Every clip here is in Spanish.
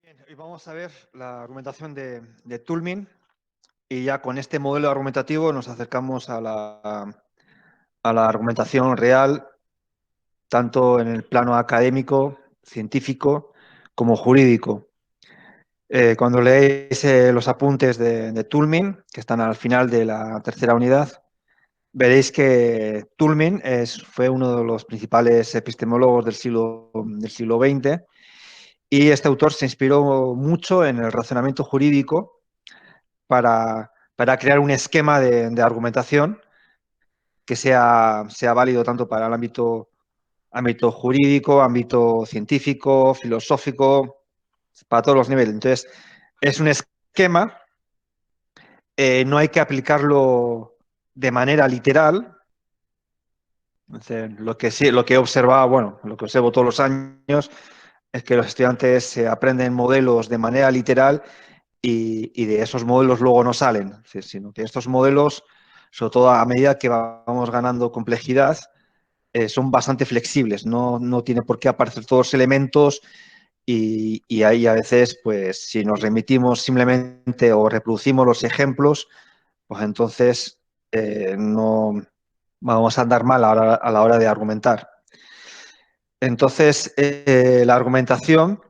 Bien, hoy vamos a ver la argumentación de Toulmin y ya con este modelo argumentativo nos acercamos a la argumentación real, tanto en el plano académico, científico, como jurídico. Cuando leéis los apuntes de Toulmin, que están al final de la tercera unidad, veréis que Toulmin fue uno de los principales epistemólogos del siglo XX y este autor se inspiró mucho en el razonamiento jurídico para crear un esquema de argumentación que sea válido tanto para el ámbito jurídico, ámbito científico, filosófico, para todos los niveles. Entonces, es un esquema, no hay que aplicarlo de manera literal. Entonces, lo que he observado, bueno, lo que observo todos los años es que los estudiantes se aprenden modelos de manera literal y de esos modelos luego no salen, es decir, sino que estos modelos, sobre todo a medida que vamos ganando complejidad, son bastante flexibles, no tiene por qué aparecer todos los elementos y ahí a veces, pues si nos remitimos simplemente o reproducimos los ejemplos, pues entonces no vamos a andar mal a la hora de argumentar. Entonces, la argumentación,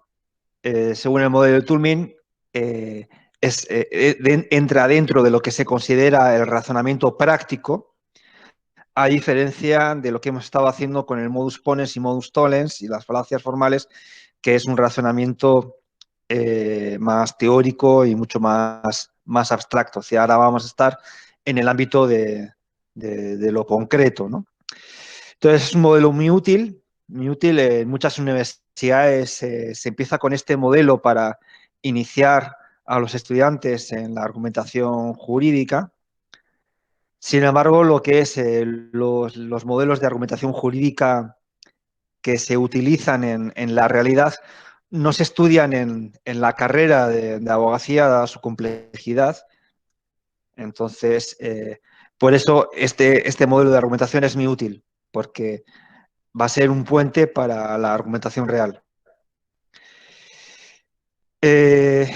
según el modelo de Toulmin, eh, entra dentro de lo que se considera el razonamiento práctico, a diferencia de lo que hemos estado haciendo con el modus ponens y modus tollens y las falacias formales, que es un razonamiento más teórico y mucho más abstracto. O sea, ahora vamos a estar en el ámbito de lo concreto, ¿no? Entonces, es un modelo muy útil, muy útil. En muchas universidades se empieza con este modelo para iniciar a los estudiantes en la argumentación jurídica. Sin embargo, lo que es los modelos de argumentación jurídica que se utilizan en la realidad no se estudian en la carrera de abogacía, dada su complejidad. Entonces, por eso este modelo de argumentación es muy útil, porque va a ser un puente para la argumentación real. En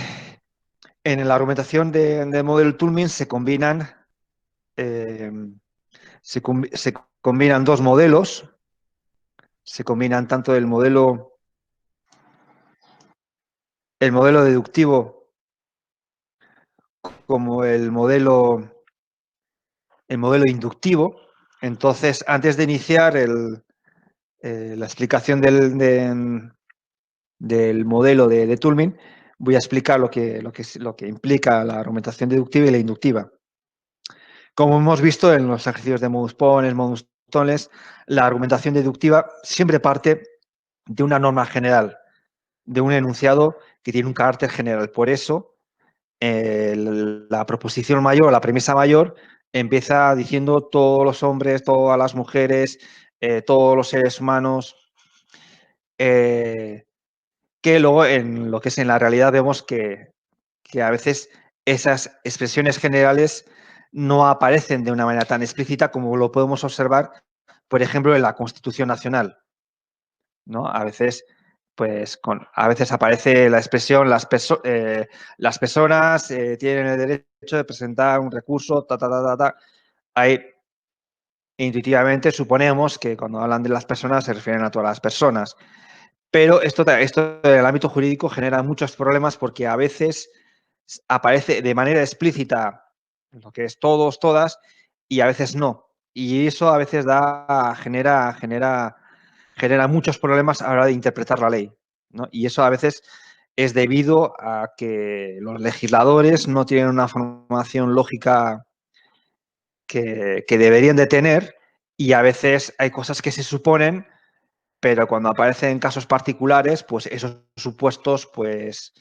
la argumentación de modelo Toulmin eh, se combinan dos modelos. Se combinan tanto el modelo deductivo como el modelo inductivo. Entonces, antes de iniciar la explicación del modelo de Toulmin, voy a explicar lo que implica la argumentación deductiva y la inductiva. Como hemos visto en los ejercicios de modus ponens, modus tollens, la argumentación deductiva siempre parte de una norma general, de un enunciado que tiene un carácter general. Por eso, la proposición mayor, la premisa mayor, empieza diciendo todos los hombres, todas las mujeres, todos los seres humanos, que luego en lo que es en la realidad vemos que a veces esas expresiones generales no aparecen de una manera tan explícita como lo podemos observar, por ejemplo, en la Constitución Nacional, ¿no? A veces, a veces aparece la expresión las personas tienen el derecho de presentar un recurso, Ahí intuitivamente suponemos que cuando hablan de las personas se refieren a todas las personas. Pero esto en el ámbito jurídico genera muchos problemas porque a veces aparece de manera explícita lo que es todos, todas, y a veces no. Y eso a veces genera muchos problemas a la hora de interpretar la ley, ¿no? Y eso a veces es debido a que los legisladores no tienen una formación lógica que deberían de tener y a veces hay cosas que se suponen, pero cuando aparecen casos particulares, pues esos supuestos, pues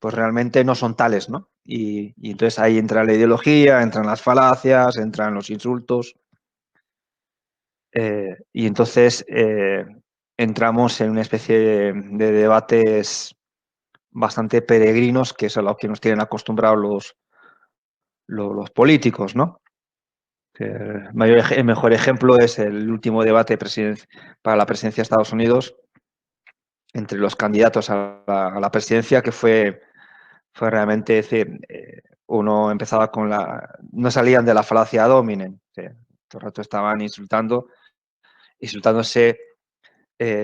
realmente no son tales, ¿no? Y entonces ahí entra la ideología, entran las falacias, entran los insultos, y entonces entramos en una especie de debates bastante peregrinos, que es a lo que nos tienen acostumbrados los políticos, ¿no? El mejor ejemplo es el último debate para la presidencia de Estados Unidos, entre los candidatos a la presidencia, que fue realmente, es decir, uno empezaba con no salían de la falacia dominen, todo el rato estaban insultándose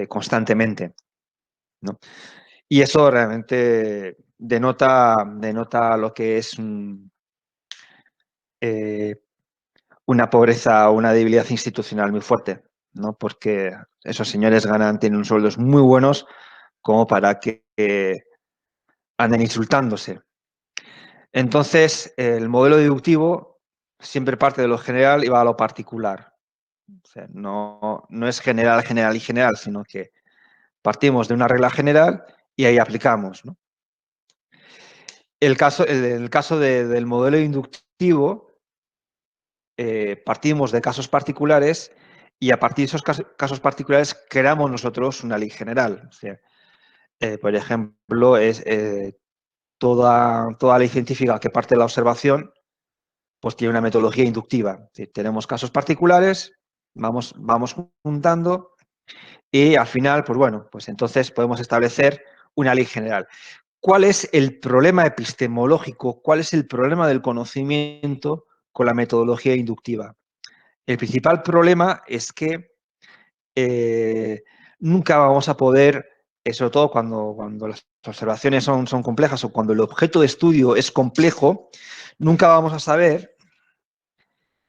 constantemente, ¿no? Y eso realmente denota lo que es una pobreza, una debilidad institucional muy fuerte, ¿no? Porque esos señores tienen unos sueldos muy buenos como para que anden insultándose. Entonces, el modelo deductivo siempre parte de lo general y va a lo particular. O sea, no es general, general y general, sino que partimos de una regla general y ahí aplicamos, ¿no? El caso del modelo inductivo, partimos de casos particulares y a partir de esos casos particulares creamos nosotros una ley general. O sea, por ejemplo, toda ley científica que parte de la observación pues tiene una metodología inductiva. Tenemos casos particulares, vamos juntando y al final, pues bueno, pues entonces podemos establecer una ley general. ¿Cuál es el problema epistemológico? ¿Cuál es el problema del conocimiento con la metodología inductiva? El principal problema es que nunca vamos a poder, sobre todo cuando las observaciones son complejas o cuando el objeto de estudio es complejo, nunca vamos a saber,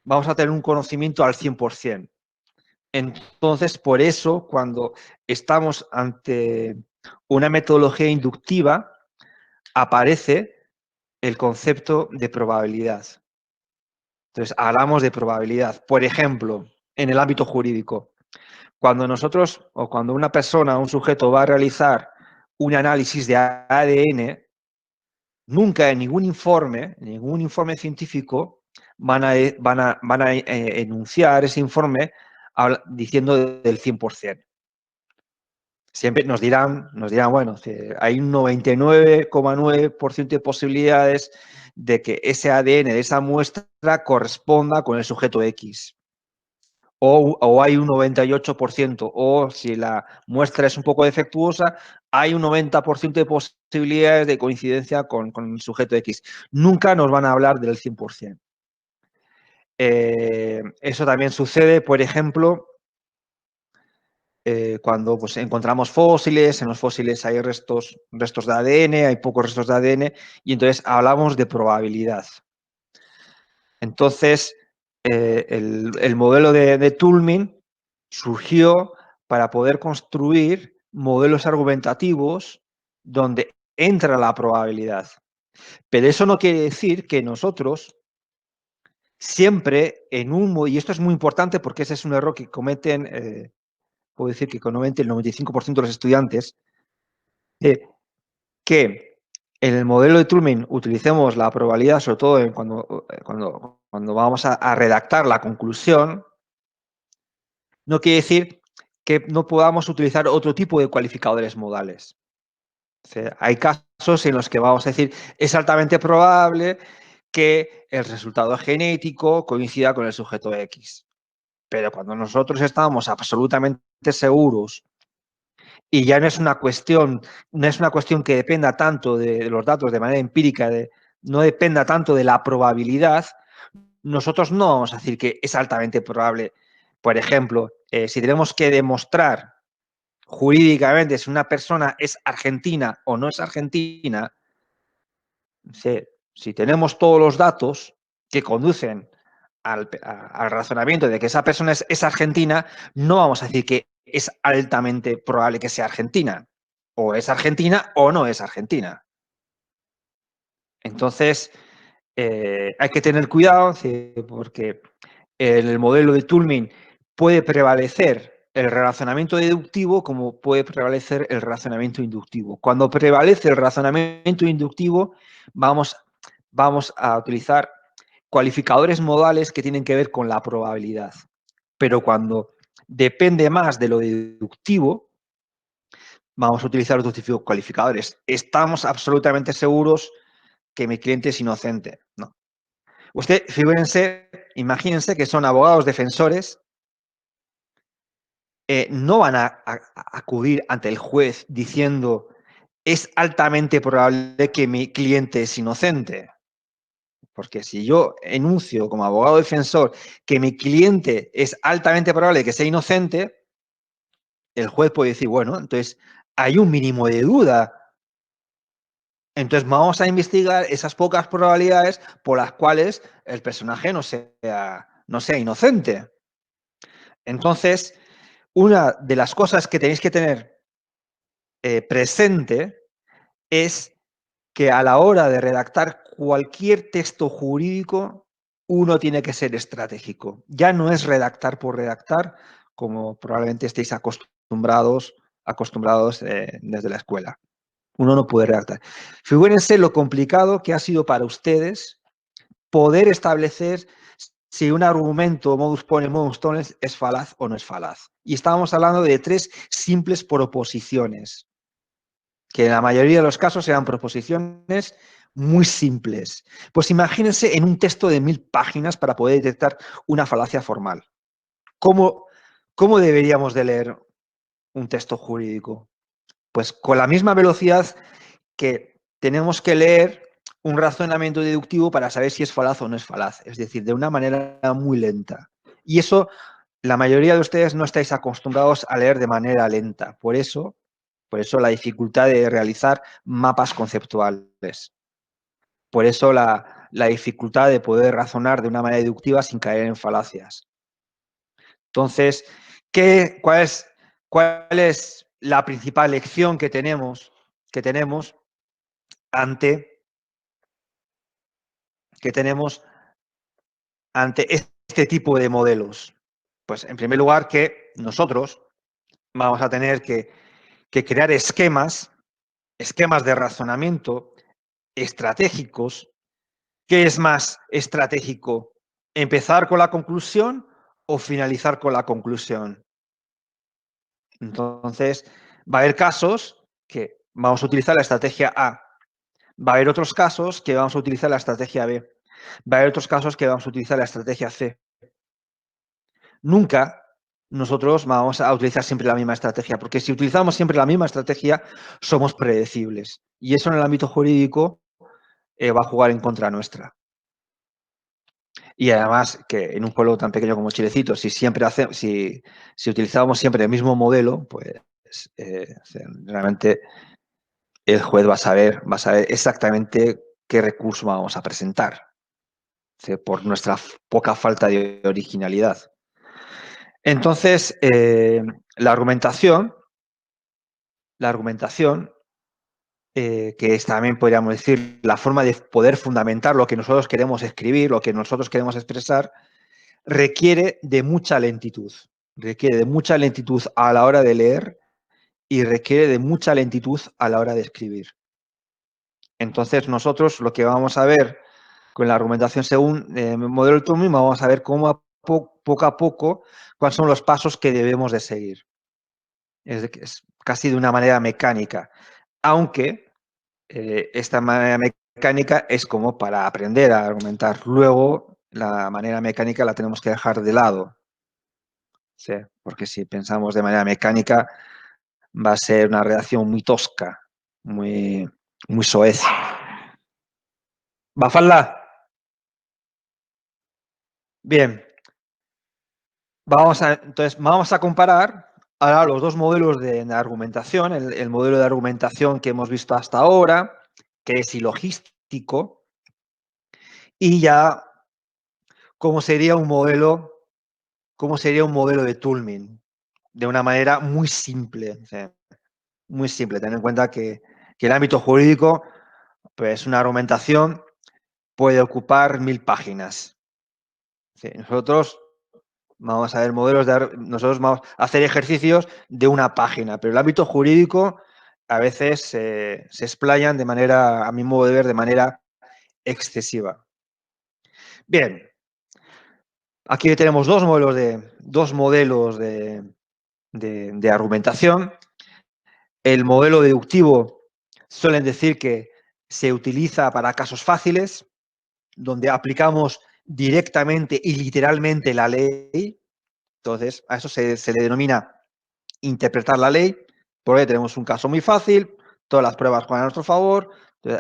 vamos a tener un conocimiento al 100%. Entonces, por eso, cuando estamos ante una metodología inductiva, aparece el concepto de probabilidad. Entonces, hablamos de probabilidad. Por ejemplo, en el ámbito jurídico, cuando nosotros o cuando una persona, un sujeto va a realizar un análisis de ADN, nunca en ningún informe científico van a enunciar ese informe diciendo del 100%. Siempre nos dirán, bueno, hay un 99,9% de posibilidades de que ese ADN de esa muestra corresponda con el sujeto X. O hay un 98%, o si la muestra es un poco defectuosa, hay un 90% de posibilidades de coincidencia con el sujeto X. Nunca nos van a hablar del 100%. Eso también sucede, por ejemplo, cuando pues, encontramos fósiles, en los fósiles hay restos de ADN, hay pocos restos de ADN, y entonces hablamos de probabilidad. Entonces, el modelo de Toulmin surgió para poder construir modelos argumentativos donde entra la probabilidad. Pero eso no quiere decir que nosotros siempre y esto es muy importante porque ese es un error que cometen, puedo decir que cometen el 95% de los estudiantes, que en el modelo de Toulmin utilicemos la probabilidad, sobre todo cuando vamos a redactar la conclusión, no quiere decir que no podamos utilizar otro tipo de cualificadores modales. O sea, hay casos en los que vamos a decir, es altamente probable que el resultado genético coincida con el sujeto X. Pero cuando nosotros estamos absolutamente seguros y ya no es una cuestión que dependa tanto de los datos de manera empírica, no dependa tanto de la probabilidad, nosotros no vamos a decir que es altamente probable. Por ejemplo, si tenemos que demostrar jurídicamente si una persona es argentina o no es argentina, si tenemos todos los datos que conducen al razonamiento de que esa persona es argentina, no vamos a decir que es altamente probable que sea argentina. O es argentina o no es argentina. Entonces, hay que tener cuidado porque en el modelo de Toulmin puede prevalecer el razonamiento deductivo como puede prevalecer el razonamiento inductivo. Cuando prevalece el razonamiento inductivo, vamos a utilizar cualificadores modales que tienen que ver con la probabilidad. Pero cuando depende más de lo deductivo, vamos a utilizar otros tipos de cualificadores. Estamos absolutamente seguros que mi cliente es inocente. No. Imagínense que son abogados defensores no van a acudir ante el juez diciendo es altamente probable que mi cliente es inocente. Porque si yo enuncio como abogado defensor que mi cliente es altamente probable que sea inocente, el juez puede decir, bueno, entonces hay un mínimo de duda. Entonces vamos a investigar esas pocas probabilidades por las cuales el personaje no sea inocente. Entonces, una de las cosas que tenéis que tener presente es que a la hora de redactar cualquier texto jurídico, uno tiene que ser estratégico. Ya no es redactar por redactar, como probablemente estéis acostumbrados desde la escuela. Uno no puede redactar. Figúrense lo complicado que ha sido para ustedes poder establecer si un argumento modus ponens, modus tollens es falaz o no es falaz. Y estábamos hablando de 3 simples proposiciones, que en la mayoría de los casos eran proposiciones muy simples. Pues imagínense en un texto de 1000 páginas para poder detectar una falacia formal. ¿Cómo deberíamos de leer un texto jurídico? Pues con la misma velocidad que tenemos que leer un razonamiento deductivo para saber si es falaz o no es falaz, es decir, de una manera muy lenta. Y eso, la mayoría de ustedes no estáis acostumbrados a leer de manera lenta. Por eso la dificultad de realizar mapas conceptuales. Por eso la dificultad de poder razonar de una manera deductiva sin caer en falacias. Entonces, ¿cuál es la principal lección que tenemos ante este tipo de modelos? Pues en primer lugar que nosotros vamos a tener que crear esquemas de razonamiento estratégicos. ¿Qué es más estratégico? ¿Empezar con la conclusión o finalizar con la conclusión? Entonces, va a haber casos que vamos a utilizar la estrategia A. Va a haber otros casos que vamos a utilizar la estrategia B. Va a haber otros casos que vamos a utilizar la estrategia C. Nunca nosotros vamos a utilizar siempre la misma estrategia, porque si utilizamos siempre la misma estrategia, somos predecibles. Y eso en el ámbito jurídico va a jugar en contra nuestra. Y además que en un pueblo tan pequeño como Chilecito, si utilizábamos siempre el mismo modelo, pues realmente el juez va a saber exactamente qué recurso vamos a presentar, por nuestra poca falta de originalidad. Entonces, la argumentación, que es también, podríamos decir, la forma de poder fundamentar lo que nosotros queremos escribir, lo que nosotros queremos expresar, requiere de mucha lentitud. Requiere de mucha lentitud a la hora de leer y requiere de mucha lentitud a la hora de escribir. Entonces, nosotros lo que vamos a ver con la argumentación según el modelo de Turing, vamos a ver cómo poco a poco cuáles son los pasos que debemos de seguir. Es casi de una manera mecánica, aunque esta manera mecánica es como para aprender a argumentar. Luego, la manera mecánica la tenemos que dejar de lado. ¿Sí? Porque si pensamos de manera mecánica, va a ser una redacción muy tosca, muy soez. ¿Bafalda? Bien. Entonces, vamos a comparar ahora los dos modelos de argumentación. El modelo de argumentación que hemos visto hasta ahora, que es ilogístico, y ya cómo sería un modelo de Toulmin, de una manera muy simple. O sea, muy simple. Ten en cuenta que el ámbito jurídico, pues una argumentación puede ocupar 1000 páginas. Sí, nosotros vamos a ver nosotros vamos a hacer ejercicios de una página, pero el ámbito jurídico a veces se explayan de manera, a mi modo de ver, de manera excesiva. Bien, aquí tenemos dos modelos de argumentación. El modelo deductivo suelen decir que se utiliza para casos fáciles, donde aplicamos directamente y literalmente la ley. Entonces, a eso se le denomina interpretar la ley, porque tenemos un caso muy fácil, todas las pruebas juegan a nuestro favor,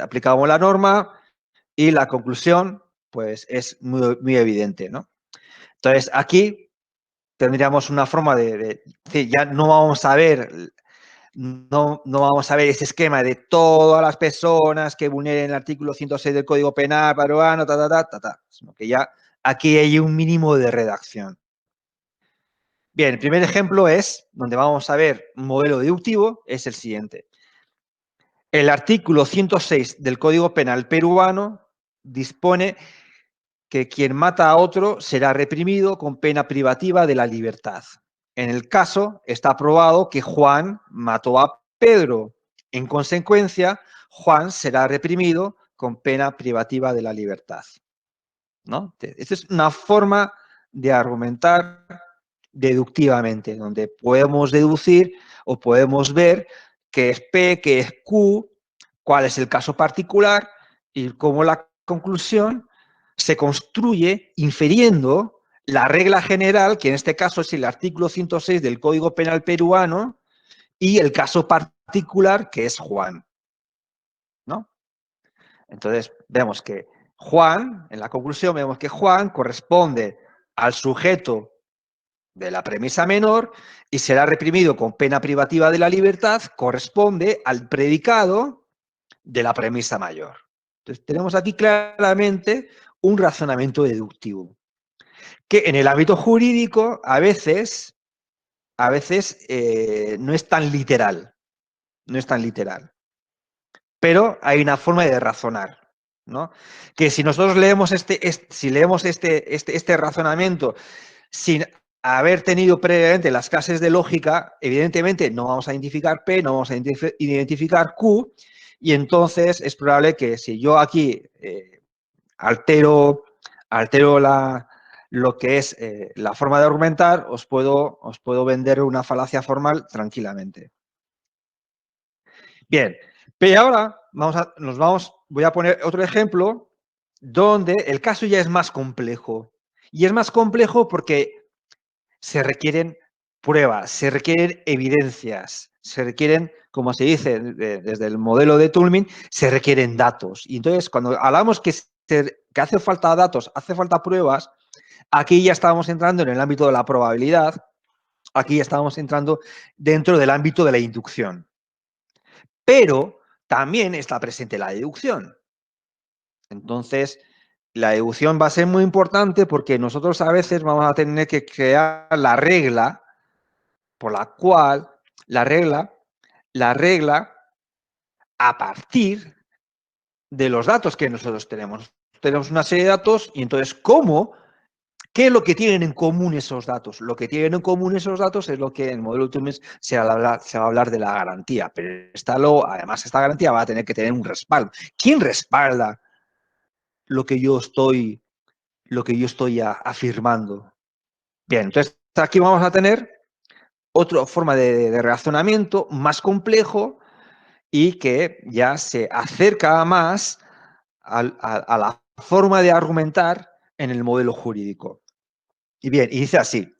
aplicamos la norma y la conclusión pues es muy, muy evidente, ¿no? Entonces, aquí tendríamos una forma de decir, ya no vamos a ver, no vamos a ver ese esquema de todas las personas que vulneren el artículo 106 del Código Penal peruano, sino que ya aquí hay un mínimo de redacción. Bien, el primer ejemplo es, donde vamos a ver un modelo deductivo, es el siguiente. El artículo 106 del Código Penal peruano dispone que quien mata a otro será reprimido con pena privativa de la libertad. En el caso, está probado que Juan mató a Pedro. En consecuencia, Juan será reprimido con pena privativa de la libertad, ¿no? Esta es una forma de argumentar deductivamente, donde podemos deducir o podemos ver qué es P, qué es Q, cuál es el caso particular y cómo la conclusión se construye infiriendo la regla general, que en este caso es el artículo 106 del Código Penal peruano, y el caso particular, que es Juan, ¿no? Entonces, vemos que Juan, en la conclusión, vemos que Juan corresponde al sujeto de la premisa menor y será reprimido con pena privativa de la libertad, corresponde al predicado de la premisa mayor. Entonces, tenemos aquí claramente un razonamiento deductivo, que en el ámbito jurídico a veces no es tan literal, no es tan literal. Pero hay una forma de razonar, ¿no? Que si nosotros leemos este razonamiento sin haber tenido previamente las clases de lógica, evidentemente no vamos a identificar P, no vamos a identificar Q, y entonces es probable que si yo aquí altero lo que es la forma de argumentar, os puedo vender una falacia formal tranquilamente. Bien, pero ahora voy a poner otro ejemplo donde el caso ya es más complejo. Y es más complejo porque se requieren pruebas, se requieren evidencias, se requieren, como se dice desde el modelo de Toulmin, se requieren datos. Y entonces, cuando hablamos que hace falta datos, hace falta pruebas, aquí ya estamos entrando en el ámbito de la probabilidad, aquí ya estamos entrando dentro del ámbito de la inducción. Pero también está presente la deducción. Entonces, la deducción va a ser muy importante porque nosotros a veces vamos a tener que crear la regla por la cual la regla a partir de los datos que nosotros tenemos. Tenemos una serie de datos y entonces, ¿qué es lo que tienen en común esos datos? Lo que tienen en común esos datos es lo que en el modelo de Toulmin se va a hablar de la garantía, pero además esta garantía va a tener que tener un respaldo. ¿Quién respalda lo que yo estoy afirmando? Bien, entonces aquí vamos a tener otra forma de razonamiento más complejo y que ya se acerca más a la forma de argumentar en el modelo jurídico. Y bien, y dice así: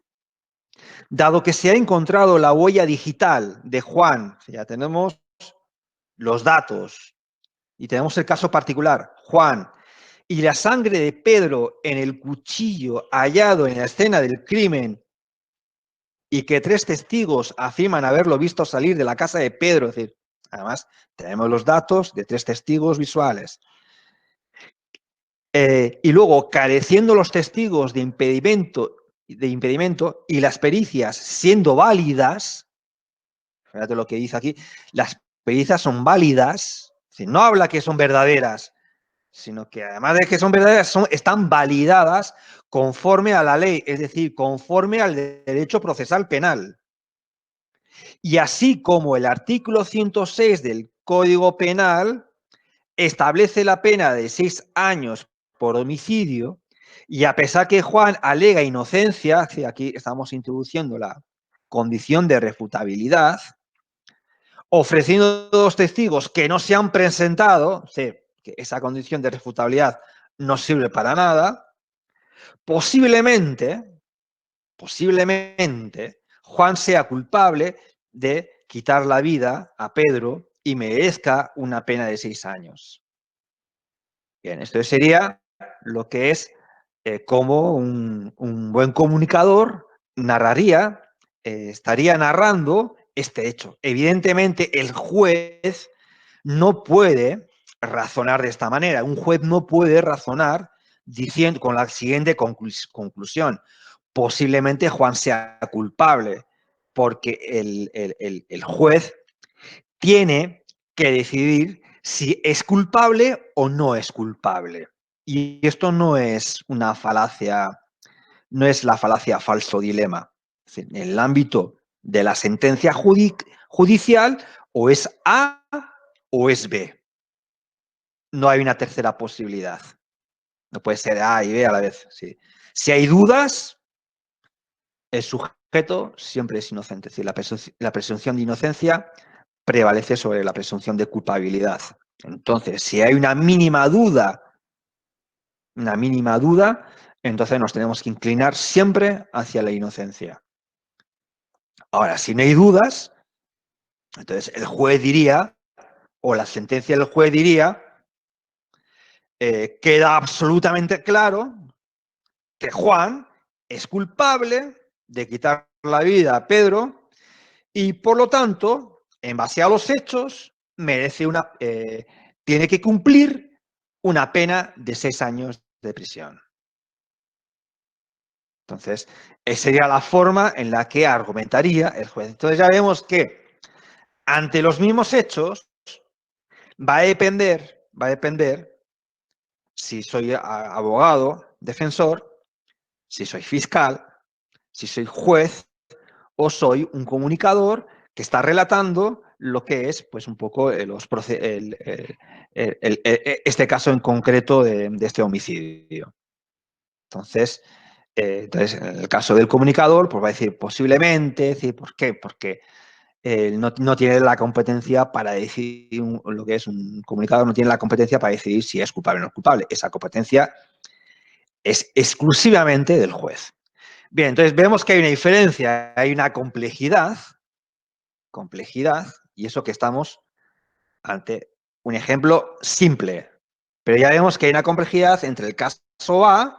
dado que se ha encontrado la huella digital de Juan, ya tenemos los datos y tenemos el caso particular, Juan, y la sangre de Pedro en el cuchillo hallado en la escena del crimen y que 3 testigos afirman haberlo visto salir de la casa de Pedro, es decir, además tenemos los datos de 3 testigos visuales. Y luego, careciendo los testigos de impedimento y las pericias siendo válidas, fíjate lo que dice aquí, las pericias son válidas, es decir, no habla que son verdaderas, sino que además de que son verdaderas, están validadas conforme a la ley, es decir, conforme al derecho procesal penal. Y así como el artículo 106 del Código Penal establece la pena de 6 años por homicidio, y a pesar que Juan alega inocencia, aquí estamos introduciendo la condición de refutabilidad, ofreciendo 2 testigos que no se han presentado, que esa condición de refutabilidad no sirve para nada, posiblemente, Juan sea culpable de quitar la vida a Pedro y merezca una pena de 6 años. Bien, esto sería lo que es cómo un buen comunicador narraría, estaría narrando este hecho. Evidentemente, el juez no puede razonar de esta manera. Un juez no puede razonar diciendo con la siguiente conclusión. Posiblemente Juan sea culpable, porque el juez tiene que decidir si es culpable o no es culpable. Y esto no es una falacia, no es la falacia falso dilema. En el ámbito de la sentencia judicial, o es A o es B. No hay una tercera posibilidad. No puede ser A y B a la vez. Sí. Si hay dudas, el sujeto siempre es inocente. Es decir, la presunción de inocencia prevalece sobre la presunción de culpabilidad. Entonces, si hay una mínima duda, entonces nos tenemos que inclinar siempre hacia la inocencia. Ahora, si no hay dudas, entonces el juez diría, o la sentencia del juez diría, queda absolutamente claro que Juan es culpable de quitar la vida a Pedro y, por lo tanto, en base a los hechos, tiene que cumplir una pena de 6 años de prisión. Entonces, esa sería la forma en la que argumentaría el juez. Entonces ya vemos que ante los mismos hechos va a depender si soy abogado, defensor, si soy fiscal, si soy juez o soy un comunicador que está relatando lo que es, pues, un poco este caso en concreto de este homicidio. Entonces, en el caso del comunicador, pues va a decir posiblemente, decir, ¿por qué? Porque no tiene la competencia para decidir lo que es un comunicador, no tiene la competencia para decidir si es culpable o no es culpable. Esa competencia es exclusivamente del juez. Bien, entonces vemos que hay una diferencia, hay una complejidad, y eso que estamos ante un ejemplo simple. Pero ya vemos que hay una complejidad entre el caso A,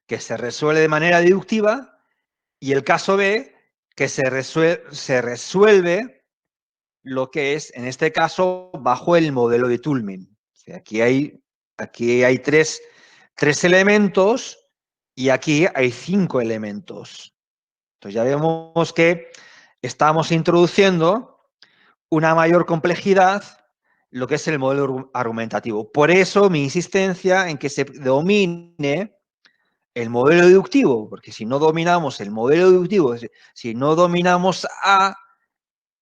que se resuelve de manera deductiva, y el caso B, que se resuelve lo que es, en este caso, bajo el modelo de Toulmin. O sea, aquí hay tres elementos y aquí hay 5 elementos. Entonces ya vemos que estamos introduciendo una mayor complejidad lo que es el modelo argumentativo. Por eso mi insistencia en que se domine el modelo deductivo, porque si no dominamos el modelo deductivo, si no dominamos A,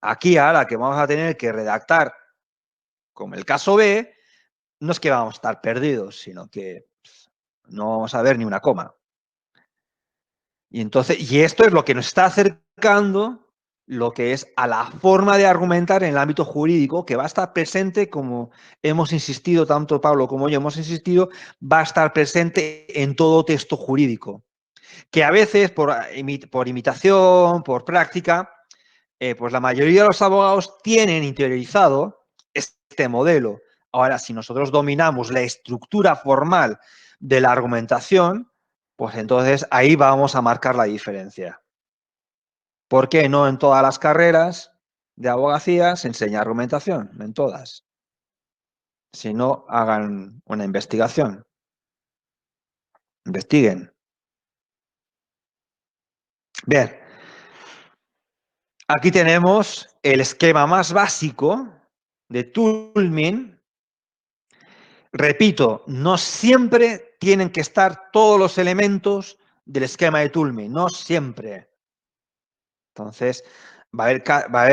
aquí ahora que vamos a tener que redactar como el caso B, no es que vamos a estar perdidos, sino que no vamos a ver ni una coma. Y esto es lo que nos está acercando lo que es a la forma de argumentar en el ámbito jurídico, que va a estar presente, como hemos insistido, tanto Pablo como yo hemos insistido, va a estar presente en todo texto jurídico, que a veces por imitación, por práctica, pues la mayoría de los abogados tienen interiorizado este modelo. Ahora, si nosotros dominamos la estructura formal de la argumentación, pues entonces ahí vamos a marcar la diferencia. ¿Por qué no en todas las carreras de abogacía se enseña argumentación? En todas. Si no, hagan una investigación. Investiguen. Bien. Aquí tenemos el esquema más básico de Toulmin. Repito, no siempre tienen que estar todos los elementos del esquema de Toulmin, no siempre. Entonces, va a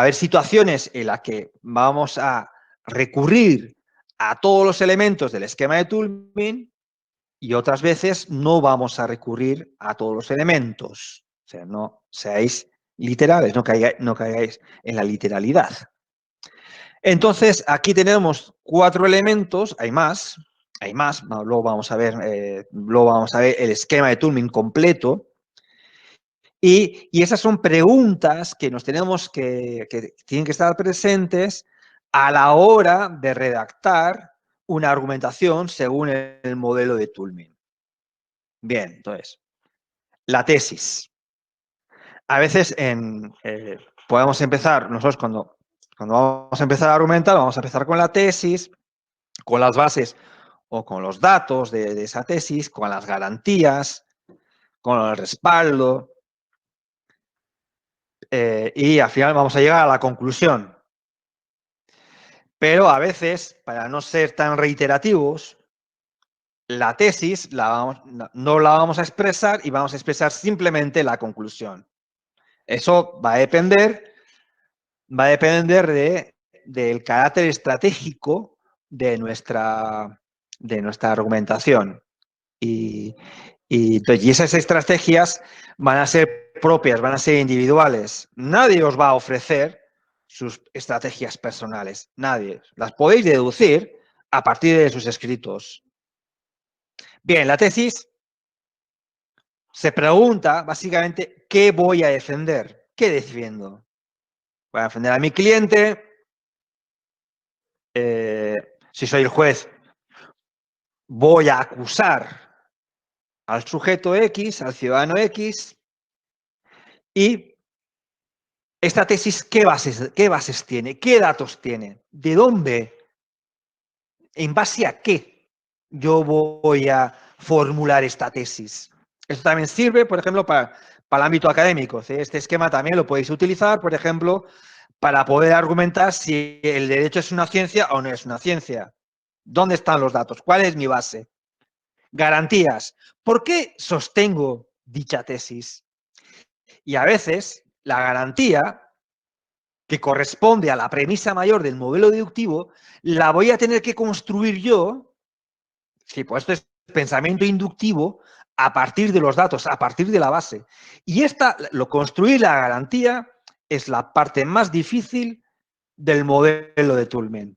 haber situaciones en las que vamos a recurrir a todos los elementos del esquema de Toulmin y otras veces no vamos a recurrir a todos los elementos. O sea, no seáis literales, no caigáis en la literalidad. Entonces, aquí tenemos 4 elementos, hay más, luego vamos a ver el esquema de Toulmin completo. Y esas son preguntas que que tienen que estar presentes a la hora de redactar una argumentación según el modelo de Toulmin. Bien, entonces, la tesis. A veces podemos empezar, nosotros cuando vamos a empezar a argumentar, vamos a empezar con la tesis, con las bases o con los datos de esa tesis, con las garantías, con el respaldo, y al final vamos a llegar a la conclusión. Pero a veces, para no ser tan reiterativos, la tesis no la vamos a expresar y vamos a expresar simplemente la conclusión. Eso va a depender del carácter estratégico de nuestra argumentación. Y esas estrategias van a ser propias, van a ser individuales. Nadie os va a ofrecer sus estrategias personales. Nadie. Las podéis deducir a partir de sus escritos. Bien, la tesis se pregunta básicamente qué voy a defender. ¿Qué defiendo? Voy a defender a mi cliente. Si soy el juez, voy a acusar al sujeto X, al ciudadano X, y esta tesis, ¿qué bases tiene? ¿Qué datos tiene? ¿De dónde? ¿En base a qué yo voy a formular esta tesis? Esto también sirve, por ejemplo, para el ámbito académico. Este esquema también lo podéis utilizar, por ejemplo, para poder argumentar si el derecho es una ciencia o no es una ciencia. ¿Dónde están los datos? ¿Cuál es mi base? Garantías. ¿Por qué sostengo dicha tesis? Y a veces la garantía que corresponde a la premisa mayor del modelo deductivo, la voy a tener que construir yo, sí, pues esto es pensamiento inductivo, a partir de los datos, a partir de la base. Y construir la garantía es la parte más difícil del modelo de Toulmin.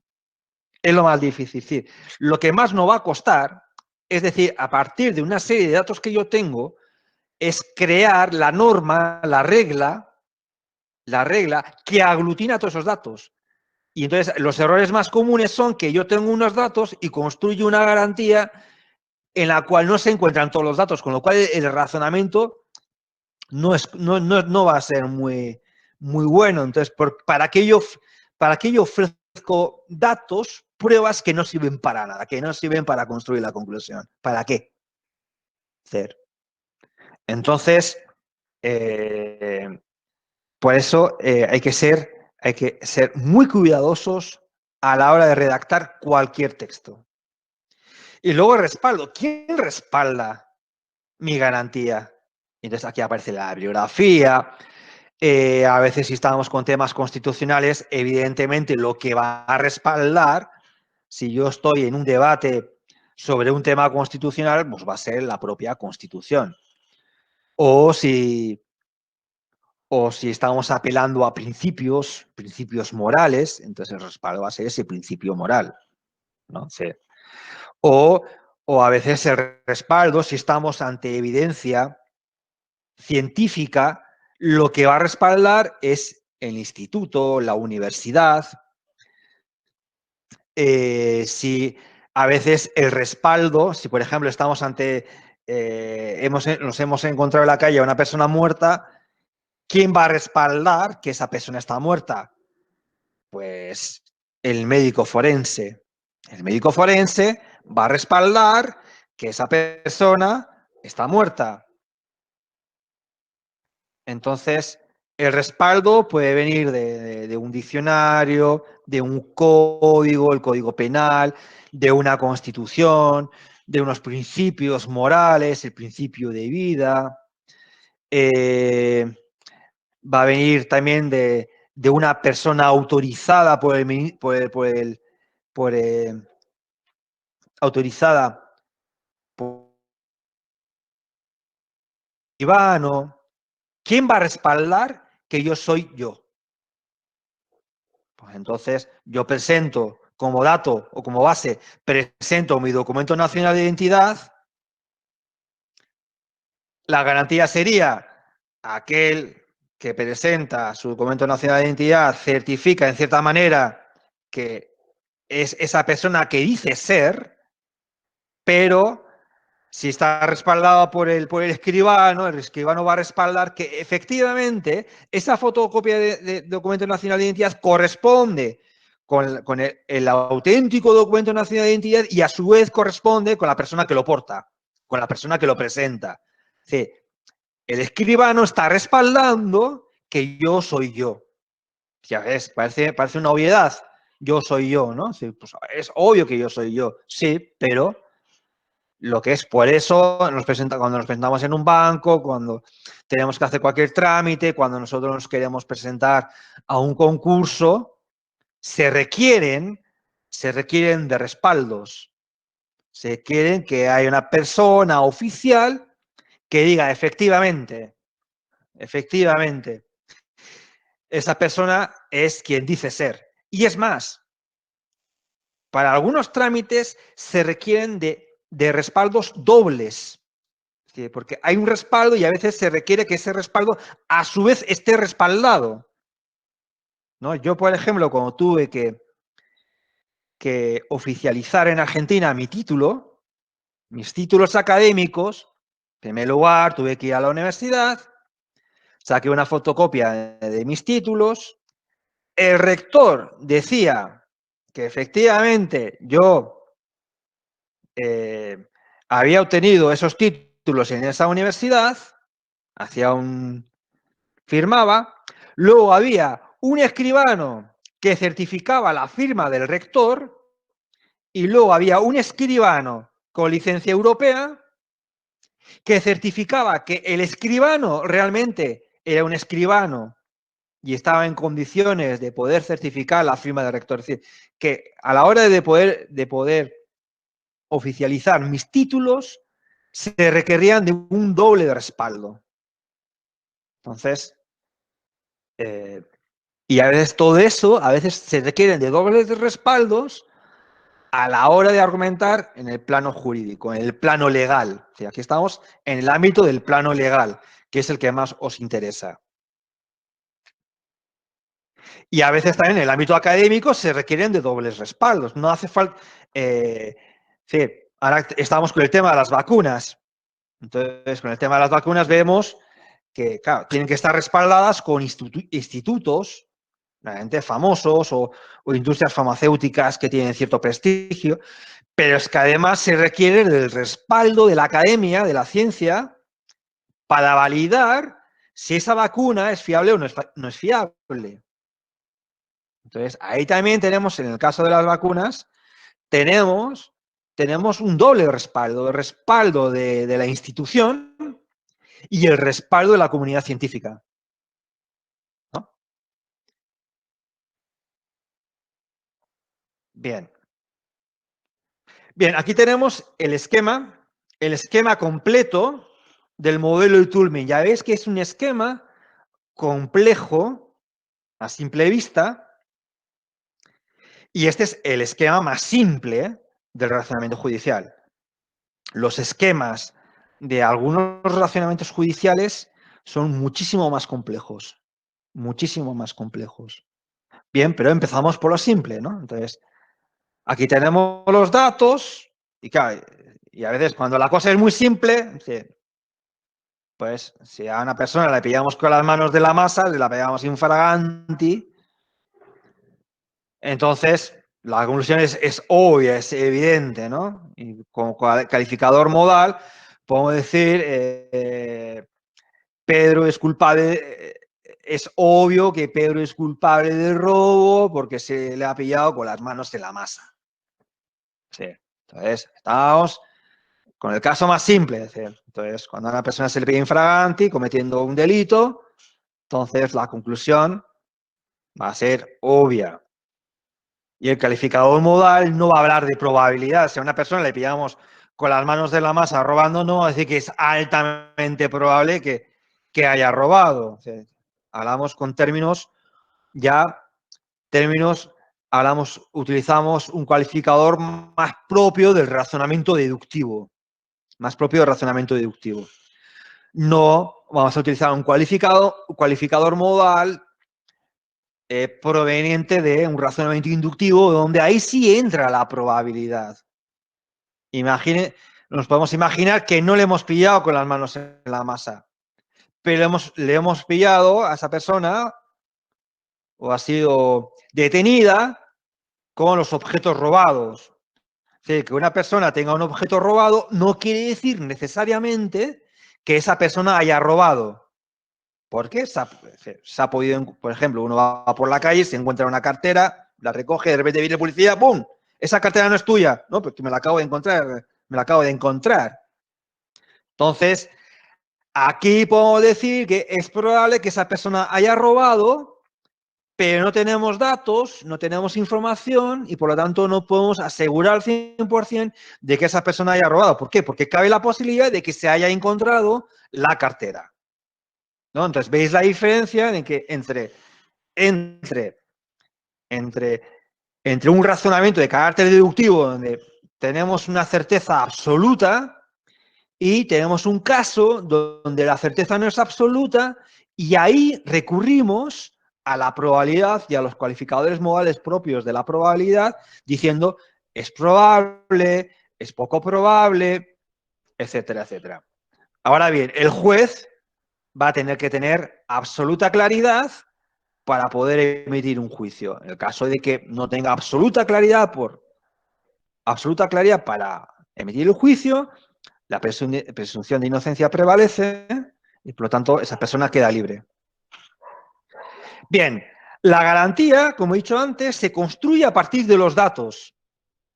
Es lo más difícil. Sí. Lo que más nos va a costar, es decir, a partir de una serie de datos que yo tengo, es crear la norma, la regla que aglutina todos esos datos. Y entonces los errores más comunes son que yo tengo unos datos y construyo una garantía en la cual no se encuentran todos los datos, con lo cual el razonamiento no va a ser muy bueno. Entonces, ¿para qué yo ofrezco datos, pruebas que no sirven para nada, que no sirven para construir la conclusión? ¿Para qué? Entonces, por eso hay que ser muy cuidadosos a la hora de redactar cualquier texto. Y luego el respaldo. ¿Quién respalda mi garantía? Entonces aquí aparece la bibliografía. A veces si estamos con temas constitucionales, evidentemente lo que va a respaldar, si yo estoy en un debate sobre un tema constitucional, pues va a ser la propia Constitución. O si estamos apelando a principios morales, entonces el respaldo va a ser ese principio moral, ¿no? Sí. O a veces el respaldo, si estamos ante evidencia científica, lo que va a respaldar es el instituto, la universidad. Si a veces el respaldo, si por ejemplo estamos ante, nos hemos encontrado en la calle a una persona muerta, ¿quién va a respaldar que esa persona está muerta? Pues el médico forense. El médico forense va a respaldar que esa persona está muerta. Entonces, el respaldo puede venir de un diccionario, de un código, el código penal, de una constitución, de unos principios morales, el principio de vida. Va a venir también de una persona autorizada autorizada por Ivano. ¿Quién va a respaldar que yo soy yo? Pues entonces yo presento como dato o como base, presento mi documento nacional de identidad. La garantía sería aquel que presenta su documento nacional de identidad certifica en cierta manera que es esa persona que dice ser, pero si está respaldado por el escribano, el escribano va a respaldar que efectivamente esa fotocopia de documento nacional de identidad corresponde con el auténtico documento nacional de identidad y a su vez corresponde con la persona que lo porta, con la persona que lo presenta. Es decir, el escribano está respaldando que yo soy yo. Ya ves, parece una obviedad. Yo soy yo, ¿no? Sí, pues es obvio que yo soy yo, sí, pero lo que es por eso cuando nos presentamos en un banco, cuando tenemos que hacer cualquier trámite, cuando nosotros nos queremos presentar a un concurso, se requieren de respaldos. Se quieren que haya una persona oficial que diga efectivamente, esa persona es quien dice ser. Y es más, para algunos trámites se requieren de respaldos dobles. Sí, porque hay un respaldo y a veces se requiere que ese respaldo a su vez esté respaldado, ¿no? Yo, por ejemplo, cuando tuve que oficializar en Argentina mis títulos académicos, en primer lugar tuve que ir a la universidad, saqué una fotocopia de mis títulos, el rector decía que efectivamente yo había obtenido esos títulos en esa universidad, hacía firmaba, luego había un escribano que certificaba la firma del rector y luego había un escribano con licencia europea que certificaba que el escribano realmente era un escribano y estaba en condiciones de poder certificar la firma del rector. Es decir, que a la hora de poder oficializar mis títulos se requerían de un doble respaldo. Entonces, y a veces todo eso, a veces se requieren de dobles respaldos a la hora de argumentar en el plano jurídico, en el plano legal. O sea, aquí estamos en el ámbito del plano legal, que es el que más os interesa. Y a veces también en el ámbito académico se requieren de dobles respaldos. No hace falta... sí, ahora estamos con el tema de las vacunas. Entonces, con el tema de las vacunas vemos que, claro, tienen que estar respaldadas con institutos realmente famosos o industrias farmacéuticas que tienen cierto prestigio, pero es que además se requiere del respaldo de la academia, de la ciencia, para validar si esa vacuna es fiable o no es fiable. Entonces, ahí también tenemos, en el caso de las vacunas, tenemos un doble respaldo, el respaldo de la institución y el respaldo de la comunidad científica, ¿no? Bien. Bien, aquí tenemos el esquema completo del modelo de Toulmin. Ya veis que es un esquema complejo a simple vista y este es el esquema más simple del razonamiento judicial. Los esquemas de algunos razonamientos judiciales son muchísimo más complejos, muchísimo más complejos. Bien, pero empezamos por lo simple, ¿no? Entonces, aquí tenemos los datos y, claro, y a veces cuando la cosa es muy simple, pues si a una persona le pillamos con las manos de la masa, le la pillamos infraganti, entonces la conclusión es obvia, es evidente, ¿no? Y como calificador modal podemos decir, Pedro es culpable, es obvio que Pedro es culpable del robo porque se le ha pillado con las manos en la masa. Sí. Entonces, estamos con el caso más simple. Es decir, entonces, cuando a una persona se le pilla infraganti cometiendo un delito, entonces la conclusión va a ser obvia. Y el calificador modal no va a hablar de probabilidad. Si a una persona le pillamos con las manos de la masa robando, no va a decir que es altamente probable que haya robado. O sea, hablamos con términos, utilizamos un calificador más propio del razonamiento deductivo. Más propio del razonamiento deductivo. no vamos a utilizar un cualificador modal proveniente de un razonamiento inductivo, donde ahí sí entra la probabilidad. Nos podemos imaginar que no le hemos pillado con las manos en la masa, pero le hemos pillado a esa persona o ha sido detenida con los objetos robados. Es decir, que una persona tenga un objeto robado no quiere decir necesariamente que esa persona haya robado. ¿Por qué? Se ha podido, por ejemplo, uno va por la calle, se encuentra una cartera, la recoge, de repente viene el policía, ¡pum! Esa cartera no es tuya. No, porque me la acabo de encontrar, me la acabo de encontrar. Entonces, aquí podemos decir que es probable que esa persona haya robado, pero no tenemos datos, no tenemos información y por lo tanto no podemos asegurar al 100% de que esa persona haya robado. ¿Por qué? Porque cabe la posibilidad de que se haya encontrado la cartera, ¿no? Entonces, ¿veis la diferencia en que entre un razonamiento de carácter deductivo donde tenemos una certeza absoluta y tenemos un caso donde la certeza no es absoluta y ahí recurrimos a la probabilidad y a los cualificadores modales propios de la probabilidad diciendo es probable, es poco probable, etcétera, etcétera. Ahora bien, el juez va a tener que tener absoluta claridad para poder emitir un juicio. En el caso de que no tenga absoluta claridad para emitir el juicio, la presunción de inocencia prevalece y, por lo tanto, esa persona queda libre. Bien, la garantía, como he dicho antes, se construye a partir de los datos.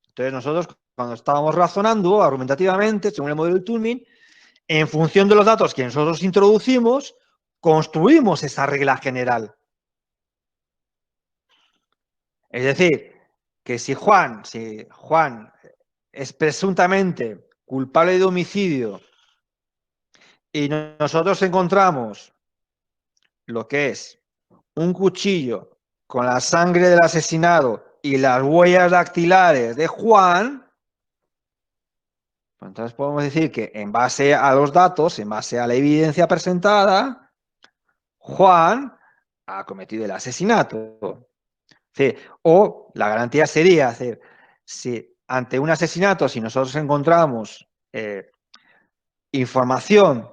Entonces, nosotros, cuando estábamos razonando argumentativamente, según el modelo de Turing, en función de los datos que nosotros introducimos, construimos esa regla general. Es decir, que si Juan es presuntamente culpable de homicidio y nosotros encontramos lo que es un cuchillo con la sangre del asesinado y las huellas dactilares de Juan, pues entonces podemos decir que en base a los datos, en base a la evidencia presentada, Juan ha cometido el asesinato. Sí, o la garantía sería, si ante un asesinato, si nosotros encontramos información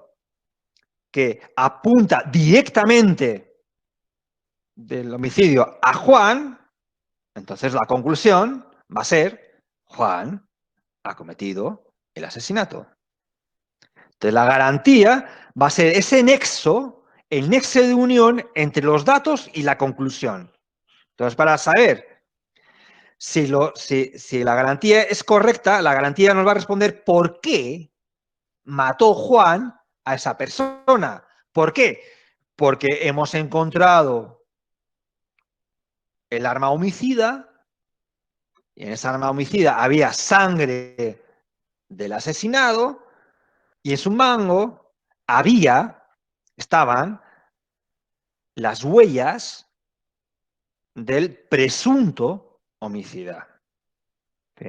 que apunta directamente del homicidio a Juan, entonces la conclusión va a ser Juan ha cometido el asesinato. Entonces la garantía va a ser ese nexo, el nexo de unión entre los datos y la conclusión. Entonces, para saber si la garantía es correcta, la garantía nos va a responder por qué mató Juan a esa persona. ¿Por qué? Porque hemos encontrado el arma homicida y en esa arma homicida había sangre del asesinado y en su mango estaban las huellas del presunto homicida.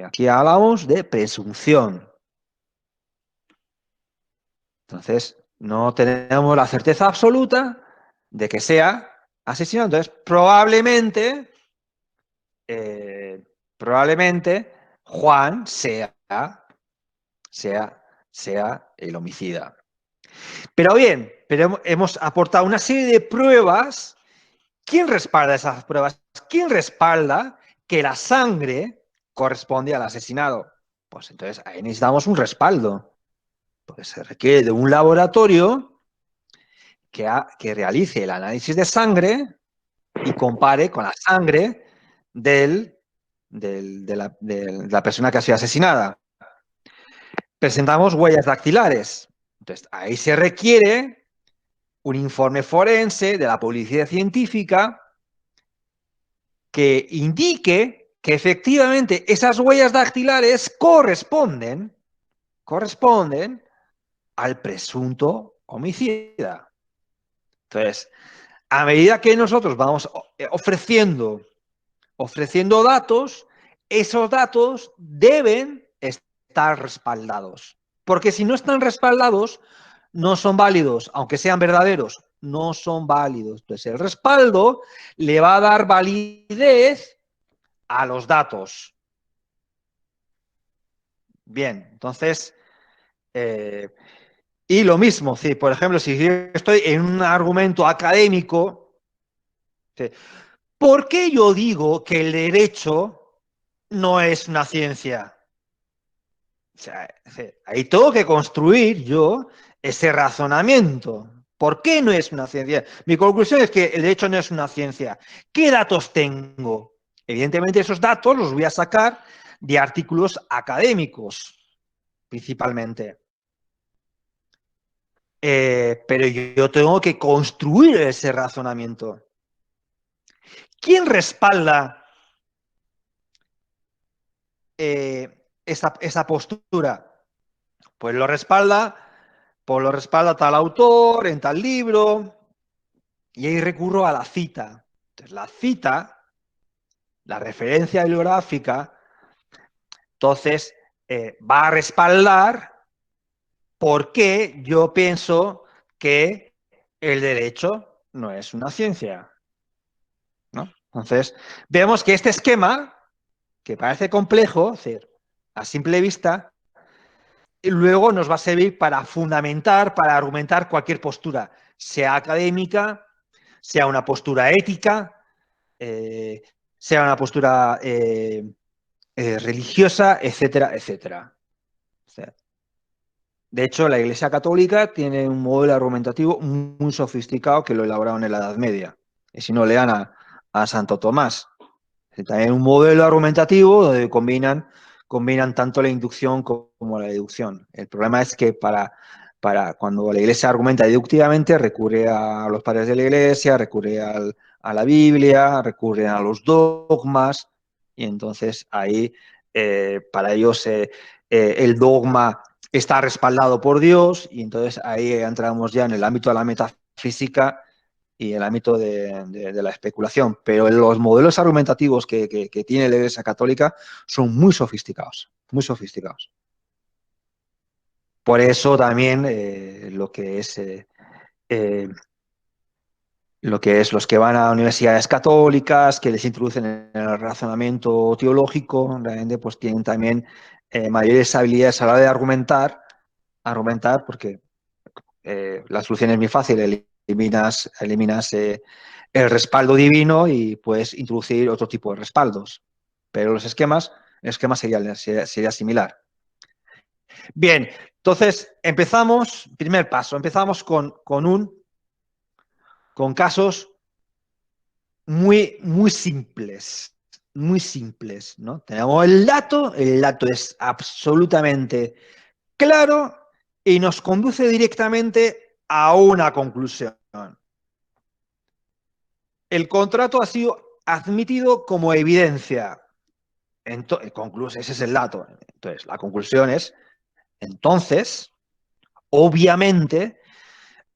Aquí hablamos de presunción. Entonces, no tenemos la certeza absoluta de que sea asesino. Entonces, probablemente Juan sea el homicida. Pero bien, hemos aportado una serie de pruebas. ¿Quién respalda esas pruebas? ¿Quién respalda que la sangre corresponde al asesinado? Pues entonces ahí necesitamos un respaldo, porque se requiere de un laboratorio que realice el análisis de sangre y compare con la sangre de la persona que ha sido asesinada. Presentamos huellas dactilares. Entonces, ahí se requiere un informe forense de la policía científica que indique que efectivamente esas huellas dactilares corresponden al presunto homicida. Entonces, a medida que nosotros vamos ofreciendo datos, esos datos deben estar respaldados. Porque si no están respaldados, no son válidos, aunque sean verdaderos, no son válidos. Entonces, el respaldo le va a dar validez a los datos. Bien, entonces, y lo mismo, si, por ejemplo, si yo estoy en un argumento académico, ¿por qué yo digo que el derecho no es una ciencia? O sea, ahí tengo que construir yo ese razonamiento. ¿Por qué no es una ciencia? Mi conclusión es que el derecho no es una ciencia. ¿Qué datos tengo? Evidentemente esos datos los voy a sacar de artículos académicos, principalmente. Pero yo tengo que construir ese razonamiento. ¿Quién respalda esa postura? Pues lo respalda tal autor, en tal libro, y ahí recurro a la cita. Entonces, la cita, la referencia bibliográfica, entonces va a respaldar por qué yo pienso que el derecho no es una ciencia, ¿no? Entonces, vemos que este esquema, que parece complejo, es decir, a simple vista, y luego nos va a servir para fundamentar, para argumentar cualquier postura, sea académica, sea una postura ética, sea una postura religiosa, etcétera, etcétera. O sea, de hecho, la Iglesia Católica tiene un modelo argumentativo muy sofisticado que lo elaboraron en la Edad Media. Y si no, lean a Santo Tomás. También un modelo argumentativo donde combinan tanto la inducción como la deducción. El problema es que para cuando la Iglesia argumenta deductivamente, recurre a los padres de la Iglesia, recurre a la Biblia, recurre a los dogmas, y entonces ahí para ellos el dogma está respaldado por Dios, y entonces ahí entramos ya en el ámbito de la metafísica y el ámbito de la especulación. Pero los modelos argumentativos que tiene la Iglesia Católica son muy sofisticados, muy sofisticados. Por eso también los que van a universidades católicas, que les introducen en el razonamiento teológico, realmente pues tienen también mayores habilidades a la hora de argumentar porque la solución es muy fácil, eliminas el respaldo divino y puedes introducir otro tipo de respaldos. Pero el esquema sería similar. Bien, entonces primer paso, empezamos con casos muy simples, ¿no? Tenemos el dato es absolutamente claro y nos conduce directamente a una conclusión. El contrato ha sido admitido como evidencia. Ese es el dato. Entonces, la conclusión es, entonces, obviamente,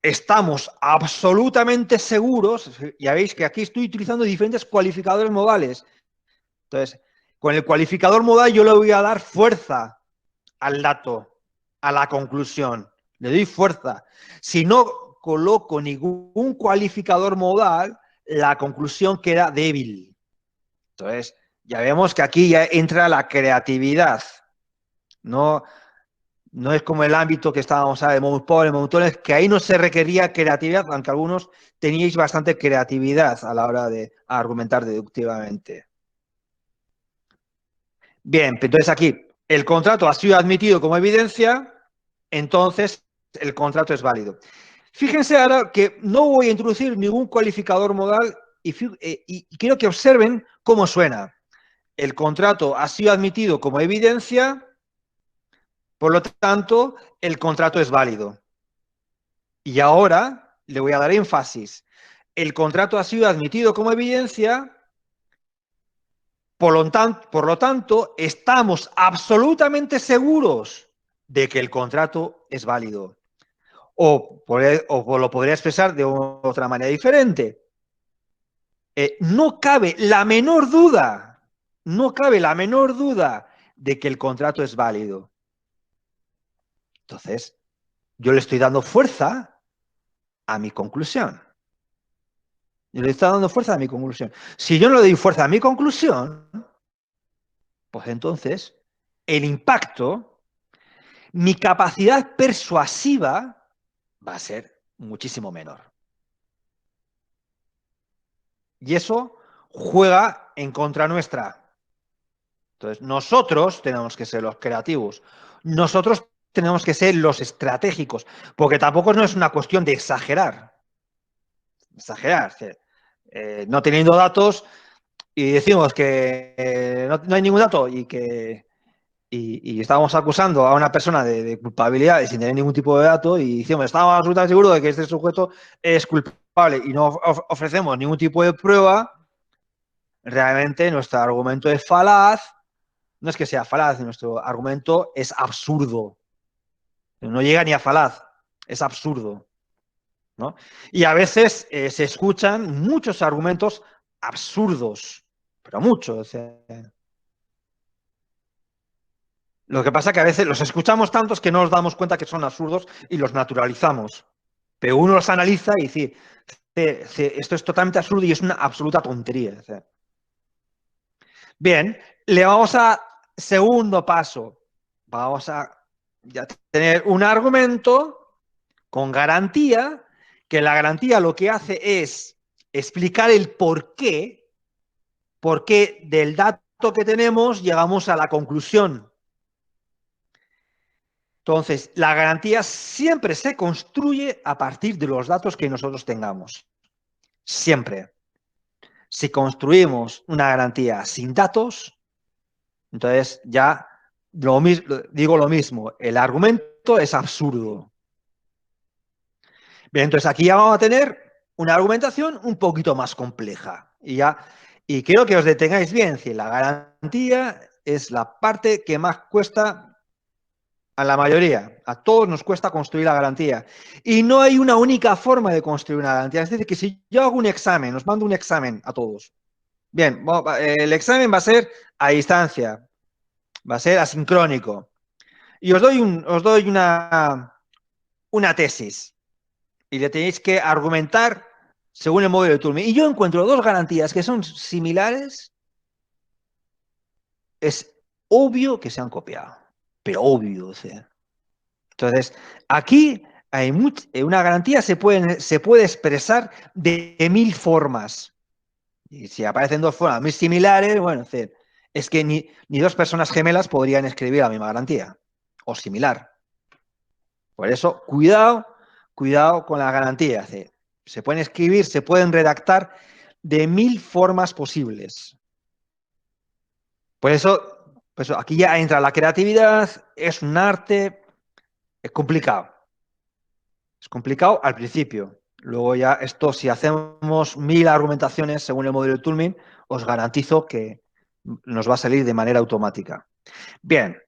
estamos absolutamente seguros, ya veis que aquí estoy utilizando diferentes cualificadores modales. Entonces, con el cualificador modal yo le voy a dar fuerza al dato, a la conclusión. Le doy fuerza. Si no coloco ningún cualificador modal, la conclusión queda débil. Entonces, ya vemos que aquí ya entra la creatividad. No, no es como el ámbito que estábamos de montones, que ahí no se requería creatividad, aunque algunos teníais bastante creatividad a la hora de argumentar deductivamente. Bien, entonces aquí el contrato ha sido admitido como evidencia, entonces el contrato es válido. Fíjense ahora que no voy a introducir ningún cualificador modal y quiero que observen cómo suena. El contrato ha sido admitido como evidencia, por lo tanto, el contrato es válido. Y ahora le voy a dar énfasis. El contrato ha sido admitido como evidencia, por lo tanto, estamos absolutamente seguros de que el contrato es válido. O lo podría expresar de otra manera diferente. No cabe la menor duda, de que el contrato es válido. Entonces, Yo le estoy dando fuerza a mi conclusión. Yo le estoy dando fuerza a mi conclusión. Si yo no le doy fuerza a mi conclusión, pues entonces el impacto, mi capacidad persuasiva va a ser muchísimo menor. Y eso juega en contra nuestra. Entonces, nosotros tenemos que ser los creativos. Nosotros tenemos que ser los estratégicos, porque tampoco no es una cuestión de exagerar. Exagerar. No teniendo datos y decimos que no hay ningún dato y estábamos acusando a una persona de culpabilidad sin tener ningún tipo de dato y decimos, estamos absolutamente seguros de que este sujeto es culpable y no ofrecemos ningún tipo de prueba, realmente nuestro argumento es falaz. No es que sea falaz, nuestro argumento es absurdo. No llega ni a falaz, es absurdo, ¿no? Y a veces se escuchan muchos argumentos absurdos, pero muchos. O sea, lo que pasa es que a veces los escuchamos tantos que no nos damos cuenta que son absurdos y los naturalizamos. Pero uno los analiza y dice, esto es totalmente absurdo y es una absoluta tontería. O sea. Bien, le vamos a segundo paso. Vamos a ya tener un argumento con garantía, que la garantía lo que hace es explicar el por qué del dato que tenemos llegamos a la conclusión. Entonces, la garantía siempre se construye a partir de los datos que nosotros tengamos. Siempre. Si construimos una garantía sin datos, entonces ya digo lo mismo, el argumento es absurdo. Bien, entonces aquí ya vamos a tener una argumentación un poquito más compleja. Y quiero que os detengáis bien, si la garantía es la parte que más cuesta a la mayoría, a todos nos cuesta construir la garantía. Y no hay una única forma de construir una garantía. Es decir, que si yo hago un examen, os mando un examen a todos. Bien, el examen va a ser a distancia, va a ser asincrónico. Y os doy una tesis y le tenéis que argumentar según el modelo de Turing. Y yo encuentro dos garantías que son similares. Es obvio que se han copiado, pero obvio. O sea. Entonces, aquí hay una garantía se puede expresar de 1000 formas. Y si aparecen dos formas muy similares, bueno, es que ni dos personas gemelas podrían escribir la misma garantía o similar. Por eso, cuidado con la garantía. Se pueden escribir, se pueden redactar de 1000 formas posibles. Por eso, aquí ya entra la creatividad, es un arte, es complicado. Es complicado al principio. Luego ya esto, si hacemos 1000 argumentaciones según el modelo de Turing, os garantizo que nos va a salir de manera automática. Bien,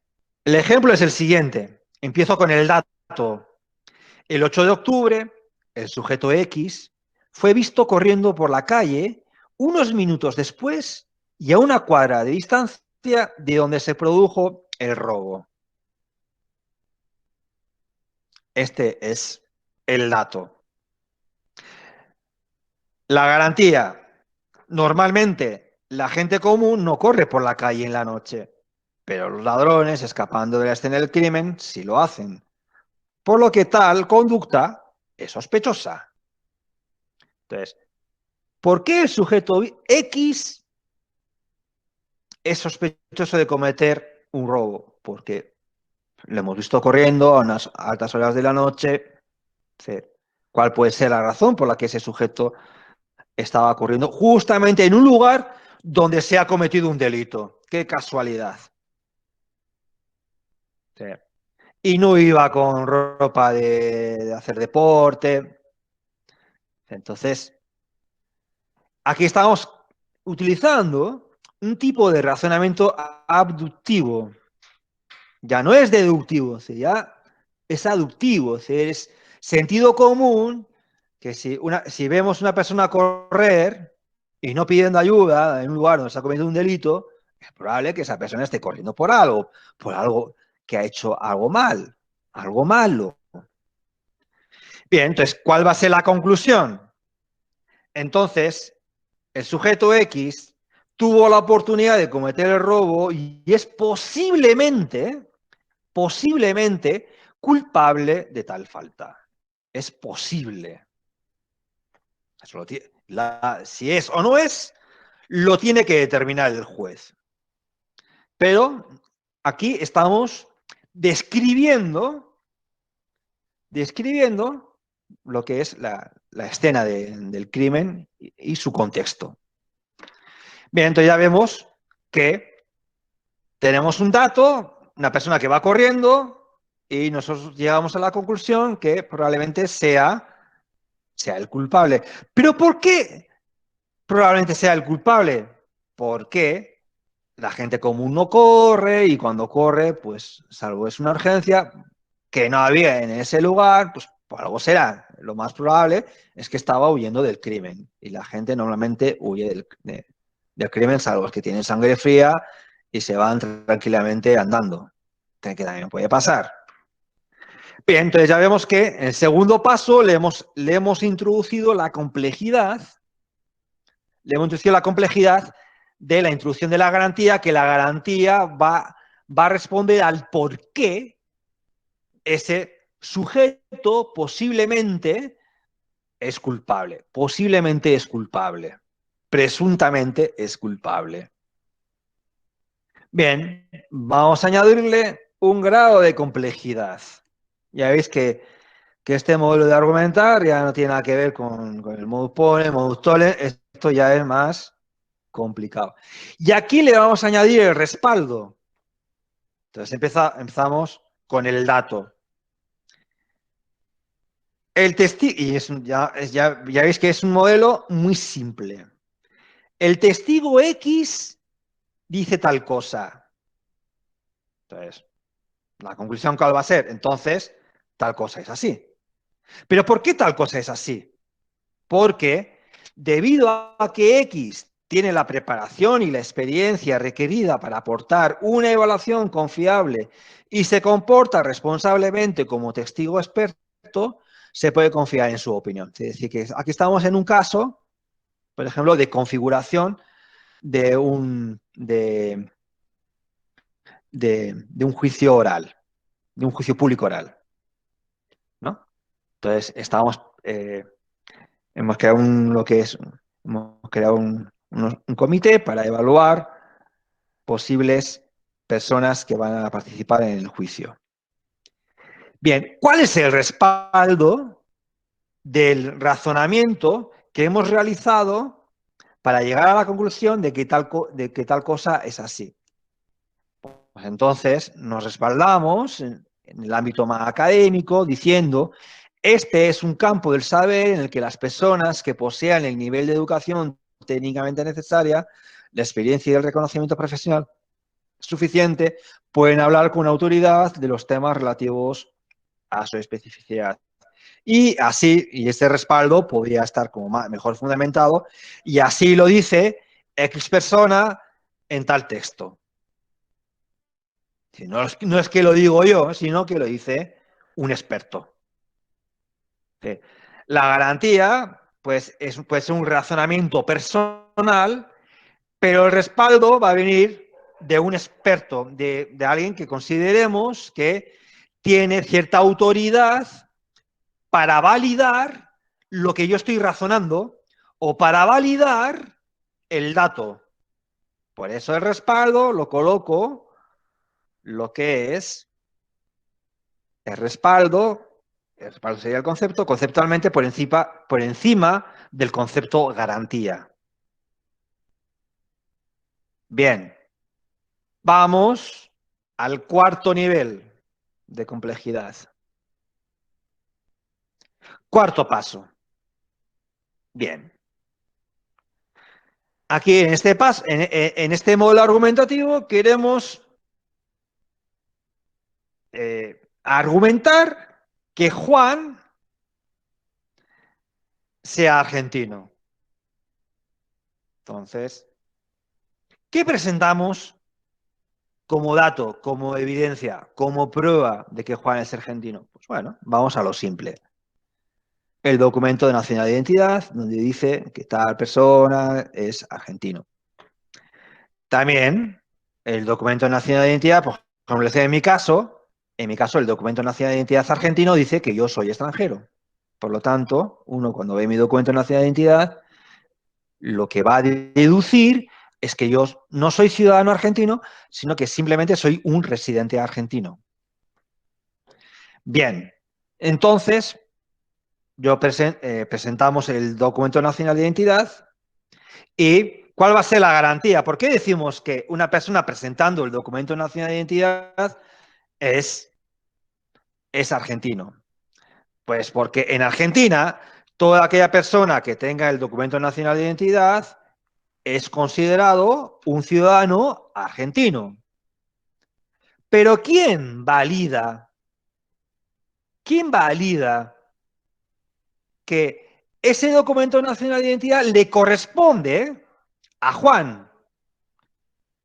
el ejemplo es el siguiente. Empiezo con el dato. El 8 de octubre, el sujeto X fue visto corriendo por la calle unos minutos después y a una cuadra de distancia de donde se produjo el robo. Este es el dato. La garantía. Normalmente la gente común no corre por la calle en la noche, pero los ladrones, escapando de la escena del crimen, sí lo hacen. Por lo que tal conducta es sospechosa. Entonces, ¿por qué el sujeto X es sospechoso de cometer un robo? Porque lo hemos visto corriendo a unas altas horas de la noche. ¿Cuál puede ser la razón por la que ese sujeto estaba corriendo justamente en un lugar donde se ha cometido un delito? ¡Qué casualidad! Sí. Y no iba con ropa de hacer deporte. Entonces, aquí estamos utilizando un tipo de razonamiento abductivo. Ya no es deductivo, ya es aductivo, es sentido común que si vemos una persona correr y no pidiendo ayuda en un lugar donde se ha cometido un delito, es probable que esa persona esté corriendo por algo que ha hecho algo mal, algo malo. Bien, entonces, ¿cuál va a ser la conclusión? Entonces, el sujeto X tuvo la oportunidad de cometer el robo y es posiblemente culpable de tal falta. Es posible. Eso si es o no es, lo tiene que determinar el juez. Pero aquí estamos describiendo lo que es la escena del crimen y su contexto. Bien, entonces ya vemos que tenemos un dato, una persona que va corriendo y nosotros llegamos a la conclusión que probablemente sea el culpable. ¿Pero por qué probablemente sea el culpable? Porque la gente común no corre y cuando corre, pues salvo es una urgencia que no había en ese lugar, pues por algo será. Lo más probable es que estaba huyendo del crimen y la gente normalmente huye del crimen, salvo los que tienen sangre fría y se van tranquilamente andando, que también puede pasar. Bien, entonces ya vemos que en el segundo paso le hemos introducido la complejidad, de la introducción de la garantía, que la garantía va a responder al por qué ese sujeto posiblemente es culpable, presuntamente es culpable. Bien, vamos a añadirle un grado de complejidad. Ya veis que este modelo de argumentar ya no tiene nada que ver con el modus ponens, modus tollens, esto ya es más complicado. Y aquí le vamos a añadir el respaldo. Entonces empezamos con el dato. El testigo, y ya veis que es un modelo muy simple. El testigo X dice tal cosa. Entonces, la conclusión cuál va a ser, entonces, tal cosa es así. ¿Pero por qué tal cosa es así? Porque debido a que X tiene la preparación y la experiencia requerida para aportar una evaluación confiable y se comporta responsablemente como testigo experto, se puede confiar en su opinión. Es decir, que aquí estamos en un caso, por ejemplo, de configuración de un juicio oral, de un juicio público oral, ¿no? Entonces, hemos creado un comité para evaluar posibles personas que van a participar en el juicio. Bien, ¿cuál es el respaldo del razonamiento que hemos realizado para llegar a la conclusión de que tal cosa es así? Pues entonces nos respaldamos en el ámbito más académico diciendo, este es un campo del saber en el que las personas que posean el nivel de educación técnicamente necesaria, la experiencia y el reconocimiento profesional suficiente, pueden hablar con autoridad de los temas relativos a su especificidad. Y así, y este respaldo podría estar como mejor fundamentado, y así lo dice X persona en tal texto. No es que lo digo yo, sino que lo dice un experto. La garantía, pues, puede ser un razonamiento personal, pero el respaldo va a venir de un experto, de alguien que consideremos que tiene cierta autoridad para validar lo que yo estoy razonando o para validar el dato. Por eso el respaldo lo coloco lo que es el respaldo sería el concepto, conceptualmente por encima del concepto garantía. Bien, vamos al cuarto nivel de complejidad. Cuarto paso. Bien. Aquí en este paso, en este modelo argumentativo, queremos argumentar que Juan sea argentino. Entonces, ¿qué presentamos como dato, como evidencia, como prueba de que Juan es argentino? Pues bueno, vamos a lo simple. el documento de nacionalidad de identidad, donde dice que tal persona es argentino. También el documento de nacionalidad de identidad, por ejemplo, en mi caso, el documento de nacionalidad de identidad argentino dice que yo soy extranjero. Por lo tanto, uno cuando ve mi documento de nacionalidad de identidad, lo que va a deducir es que yo no soy ciudadano argentino, sino que simplemente soy un residente argentino. Bien, entonces, presentamos el documento nacional de identidad y ¿cuál va a ser la garantía? ¿Por qué decimos que una persona presentando el documento nacional de identidad es argentino? Pues porque en Argentina, toda aquella persona que tenga el documento nacional de identidad es considerado un ciudadano argentino. Pero ¿quién valida? ¿Quién valida que ese documento nacional de identidad le corresponde a Juan?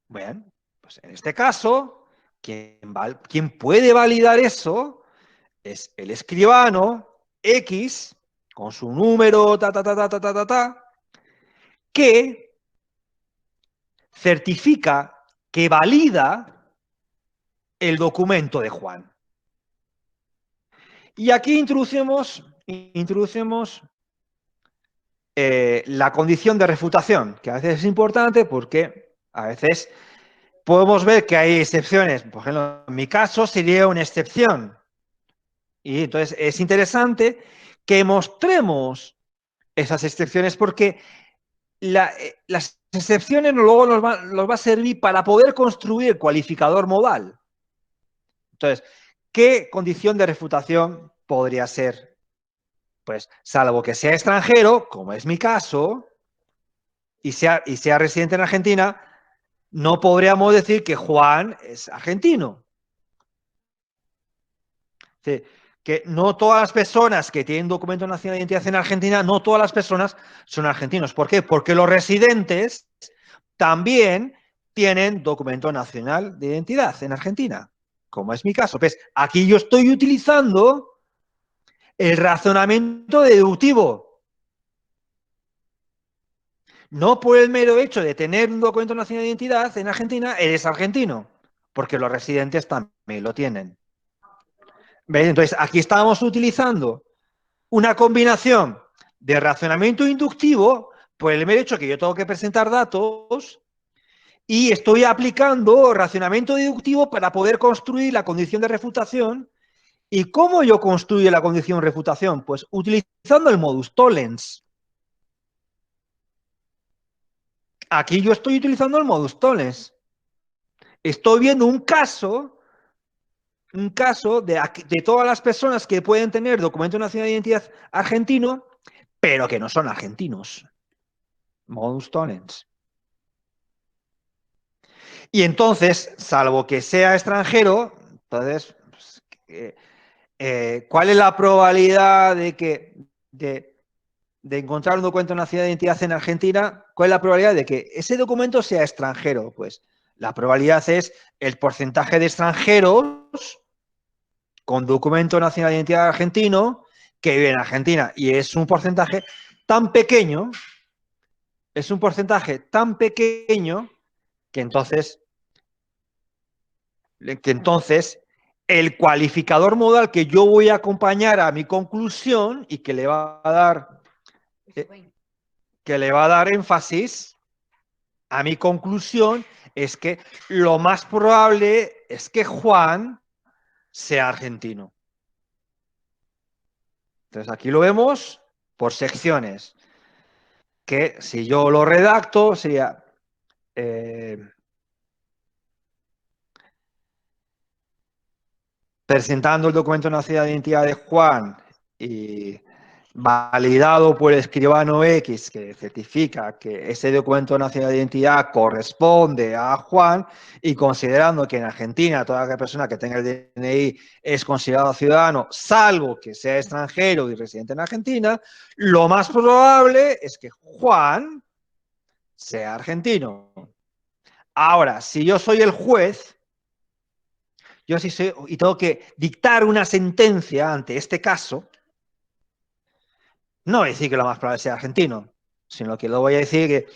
Bueno, pues en este caso, ¿quién puede validar eso? Es el escribano X con su número, que certifica, que valida el documento de Juan. Y aquí introducimos la condición de refutación, que a veces es importante porque a veces podemos ver que hay excepciones. Por ejemplo, en mi caso sería una excepción. Y entonces es interesante que mostremos esas excepciones porque las excepciones luego nos va a servir para poder construir el cualificador modal. Entonces, ¿qué condición de refutación podría ser? Pues, salvo que sea extranjero, como es mi caso, y sea residente en Argentina, no podríamos decir que Juan es argentino. Sí, que no todas las personas que tienen documento nacional de identidad en Argentina, no todas las personas son argentinos. ¿Por qué? Porque los residentes también tienen documento nacional de identidad en Argentina, como es mi caso. Pues aquí yo estoy utilizando el razonamiento deductivo. No por el mero hecho de tener un documento nacional de identidad en Argentina, eres argentino, porque los residentes también lo tienen. ¿Veis? Entonces, aquí estamos utilizando una combinación de razonamiento inductivo por el mero hecho que yo tengo que presentar datos y estoy aplicando razonamiento deductivo para poder construir la condición de refutación. ¿Y cómo yo construyo la condición de refutación? Pues utilizando el modus tollens. Aquí yo estoy utilizando el modus tollens. Estoy viendo un caso de todas las personas que pueden tener documento nacional de identidad argentino, pero que no son argentinos. Modus tollens. Y entonces, salvo que sea extranjero, entonces, pues, ¿cuál es la probabilidad de encontrar un documento de nacionalidad de identidad en Argentina? ¿Cuál es la probabilidad de que ese documento sea extranjero? Pues la probabilidad es el porcentaje de extranjeros con documento nacional de identidad argentino que viven en Argentina. Y es un porcentaje tan pequeño, que entonces el cualificador modal que yo voy a acompañar a mi conclusión y que le va a dar énfasis a mi conclusión es que lo más probable es que Juan sea argentino. Entonces aquí lo vemos por secciones, que si yo lo redacto sería presentando el documento de nacionalidad de identidad de Juan y validado por el escribano X que certifica que ese documento de nacionalidad de identidad corresponde a Juan y considerando que en Argentina toda aquella persona que tenga el DNI es considerado ciudadano, salvo que sea extranjero y residente en Argentina, lo más probable es que Juan sea argentino. Ahora, si yo soy el juez, yo sí soy, y tengo que dictar una sentencia ante este caso, No voy a decir que lo más probable sea argentino, sino que lo voy a decir que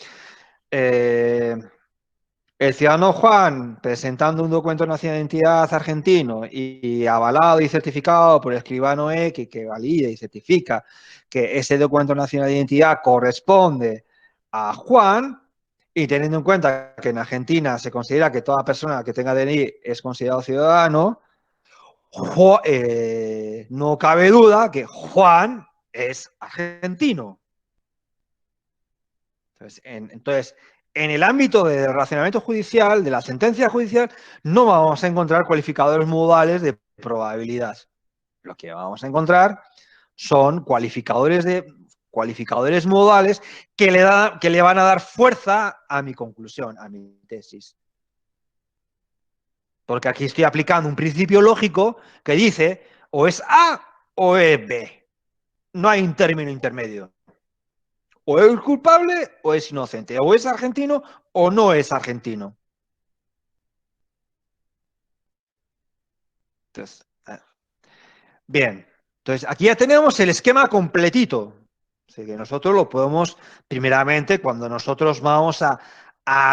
el ciudadano Juan, presentando un documento de nacionalidad de identidad argentino y avalado y certificado por el escribano X, que valida y certifica que ese documento de nacionalidad de identidad corresponde a Juan, y teniendo en cuenta que en Argentina se considera que toda persona que tenga DNI es considerado ciudadano, no cabe duda que Juan es argentino. Entonces, en el ámbito del racionamiento judicial, de la sentencia judicial, no vamos a encontrar cualificadores modales de probabilidad. Lo que vamos a encontrar son cualificadores modales que le van a dar fuerza a mi conclusión, a mi tesis. Porque aquí estoy aplicando un principio lógico que dice o es A o es B. No hay un término intermedio. O es culpable o es inocente. O es argentino o no es argentino. Entonces, bien. Entonces, aquí ya tenemos el esquema completito. Así que nosotros lo podemos, primeramente, cuando nosotros vamos a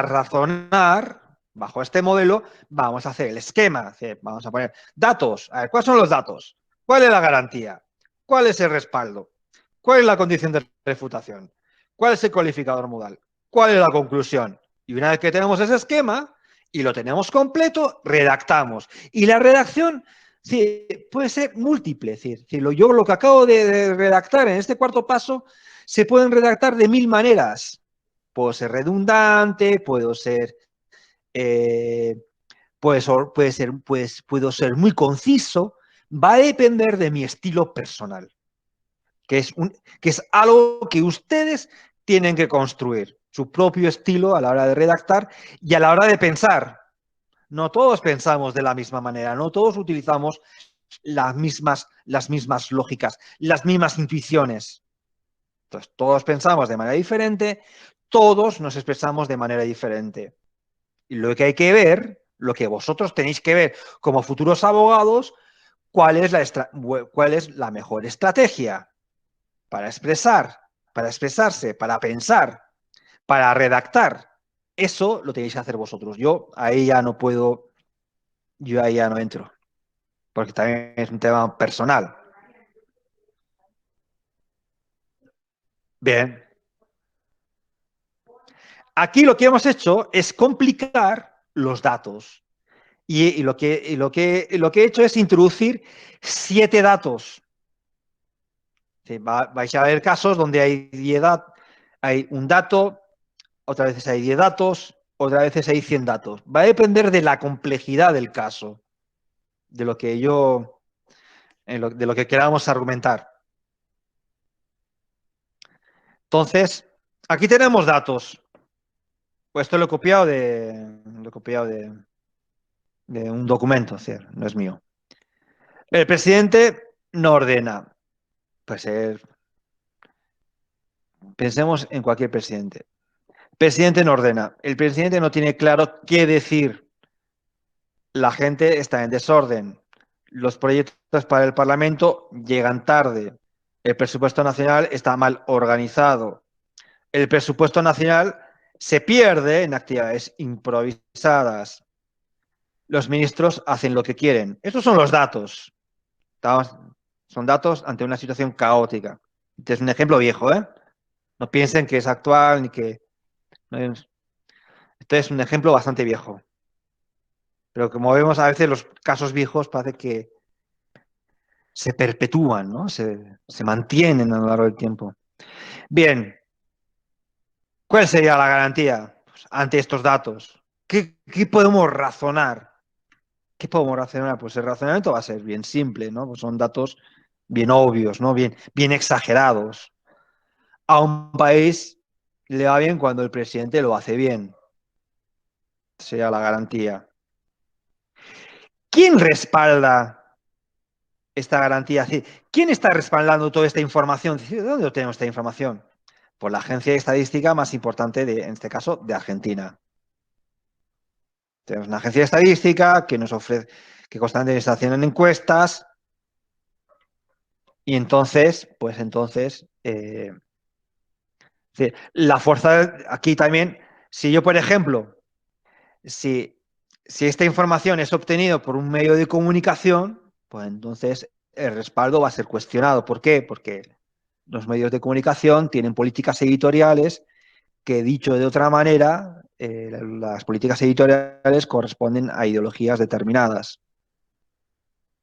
razonar bajo este modelo, vamos a hacer el esquema. Vamos a poner datos. A ver, ¿cuáles son los datos? ¿Cuál es la garantía? ¿Cuál es el respaldo? ¿Cuál es la condición de refutación? ¿Cuál es el cualificador modal? ¿Cuál es la conclusión? Y una vez que tenemos ese esquema y lo tenemos completo, redactamos. Y la redacción sí, puede ser múltiple. Es decir, yo lo que acabo de redactar en este cuarto paso se pueden redactar de mil maneras. Puedo ser redundante, puedo ser, puedo ser muy conciso. Va a depender de mi estilo personal, que es algo que ustedes tienen que construir, su propio estilo a la hora de redactar y a la hora de pensar. No todos pensamos de la misma manera, no todos utilizamos las mismas lógicas, las mismas intuiciones. Entonces, todos pensamos de manera diferente, todos nos expresamos de manera diferente. Y lo que hay que ver, lo que vosotros tenéis que ver como futuros abogados, cuál es la mejor estrategia para expresar, para expresarse, para pensar, para redactar. Eso lo tenéis que hacer vosotros. Yo ahí ya no puedo, yo ahí ya no entro, porque también es un tema personal. Bien. Aquí lo que hemos hecho es complicar los datos. Lo que he hecho es introducir 7 datos. Sí, vais a ver casos donde hay un dato, otras veces hay 10 datos, otras veces hay 100 datos. Va a depender de la complejidad del caso, de lo que de lo que queramos argumentar. Entonces, aquí tenemos datos. Pues esto lo he copiado de un documento, ¿cierto? No es mío. El presidente no ordena. Pues pensemos en cualquier presidente. Presidente no ordena. El presidente no tiene claro qué decir. La gente está en desorden. Los proyectos para el Parlamento llegan tarde. El presupuesto nacional está mal organizado. El presupuesto nacional se pierde en actividades improvisadas. Los ministros hacen lo que quieren. Estos son los datos. Son datos ante una situación caótica. Este es un ejemplo viejo, ¿eh? No piensen que es actual ni que... Este es un ejemplo bastante viejo. Pero como vemos a veces los casos viejos parece que se perpetúan, ¿no? Se mantienen a lo largo del tiempo. Bien, ¿cuál sería la garantía ante estos datos? ¿Qué podemos razonar? ¿Qué podemos razonar? Pues el razonamiento va a ser bien simple, ¿no? Pues son datos bien obvios, ¿no? Bien exagerados. A un país le va bien cuando el presidente lo hace bien. Sería la garantía. ¿Quién respalda esta garantía? ¿Quién está respaldando toda esta información? ¿De dónde obtenemos esta información? Por la agencia de estadística más importante, en este caso, de Argentina. Tenemos una agencia de estadística que nos ofrece, que constantemente está haciendo encuestas, y entonces, Eh, sí, la fuerza aquí también, si yo, por ejemplo, si, si esta información es obtenida por un medio de comunicación, pues entonces el respaldo va a ser cuestionado. ¿Por qué? Porque los medios de comunicación tienen políticas editoriales que, dicho de otra manera, las políticas editoriales corresponden a ideologías determinadas,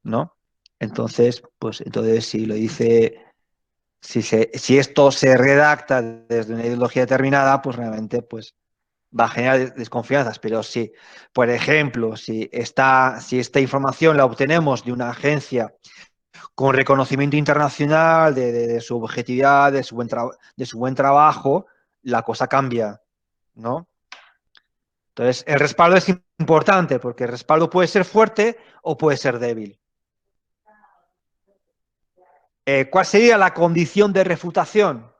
¿no? Entonces, pues entonces si lo dice, si esto se redacta desde una ideología determinada, pues realmente pues va a generar desconfianzas. Pero si, por ejemplo, si esta información la obtenemos de una agencia con reconocimiento internacional de su objetividad, de su buen trabajo, la cosa cambia, ¿no? Entonces, el respaldo es importante porque el respaldo puede ser fuerte o puede ser débil. ¿Cuál sería la condición de refutación?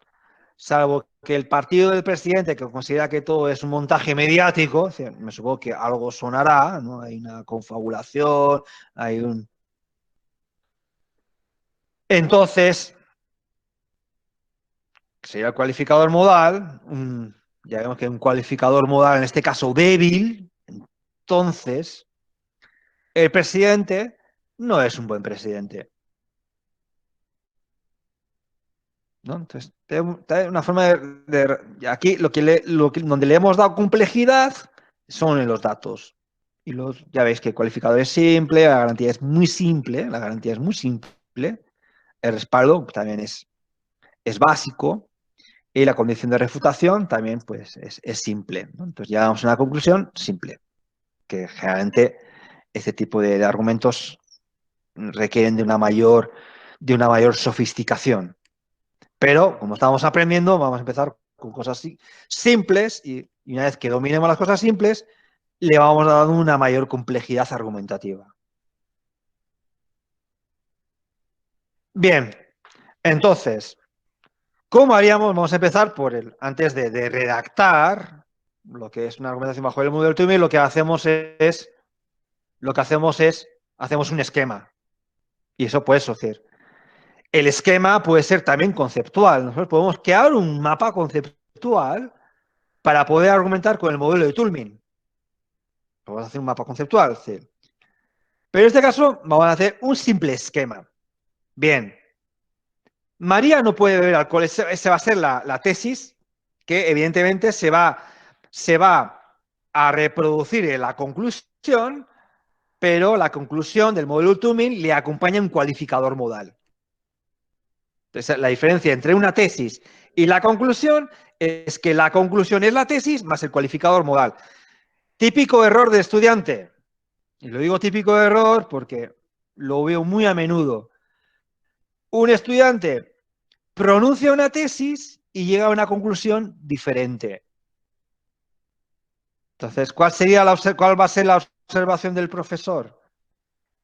Salvo que el partido del presidente, que considera que todo es un montaje mediático, me supongo que algo sonará, ¿no? Hay una confabulación, hay un... Entonces, sería el cualificador modal, ya vemos que un cualificador modal, en este caso débil, entonces el presidente no es un buen presidente, ¿no? Entonces, una forma aquí donde le hemos dado complejidad son en los datos. Y ya veis que el cualificador es simple, la garantía es muy simple, el respaldo también es básico y la condición de refutación también pues, es simple, ¿no? Entonces llegamos a una conclusión simple, que generalmente este tipo de argumentos requieren de una mayor sofisticación. Pero como estamos aprendiendo, vamos a empezar con cosas simples y una vez que dominemos las cosas simples, le vamos dando una mayor complejidad argumentativa. Bien, entonces, ¿cómo haríamos? Vamos a empezar por antes de redactar lo que es una argumentación bajo el modelo Turing, hacemos un esquema. Y eso puede suceder. El esquema puede ser también conceptual. Nosotros podemos crear un mapa conceptual para poder argumentar con el modelo de Turing. Vamos a hacer un mapa conceptual. ¿Sí? Pero en este caso vamos a hacer un simple esquema. Bien, María no puede beber alcohol. Esa va a ser la tesis que evidentemente se va a reproducir en la conclusión, pero la conclusión del modelo Turing le acompaña un cualificador modal. Entonces, la diferencia entre una tesis y la conclusión es que la conclusión es la tesis más el cualificador modal. Típico error de estudiante. Y lo digo típico error porque lo veo muy a menudo. Un estudiante pronuncia una tesis y llega a una conclusión diferente. Entonces, ¿cuál va a ser la observación del profesor?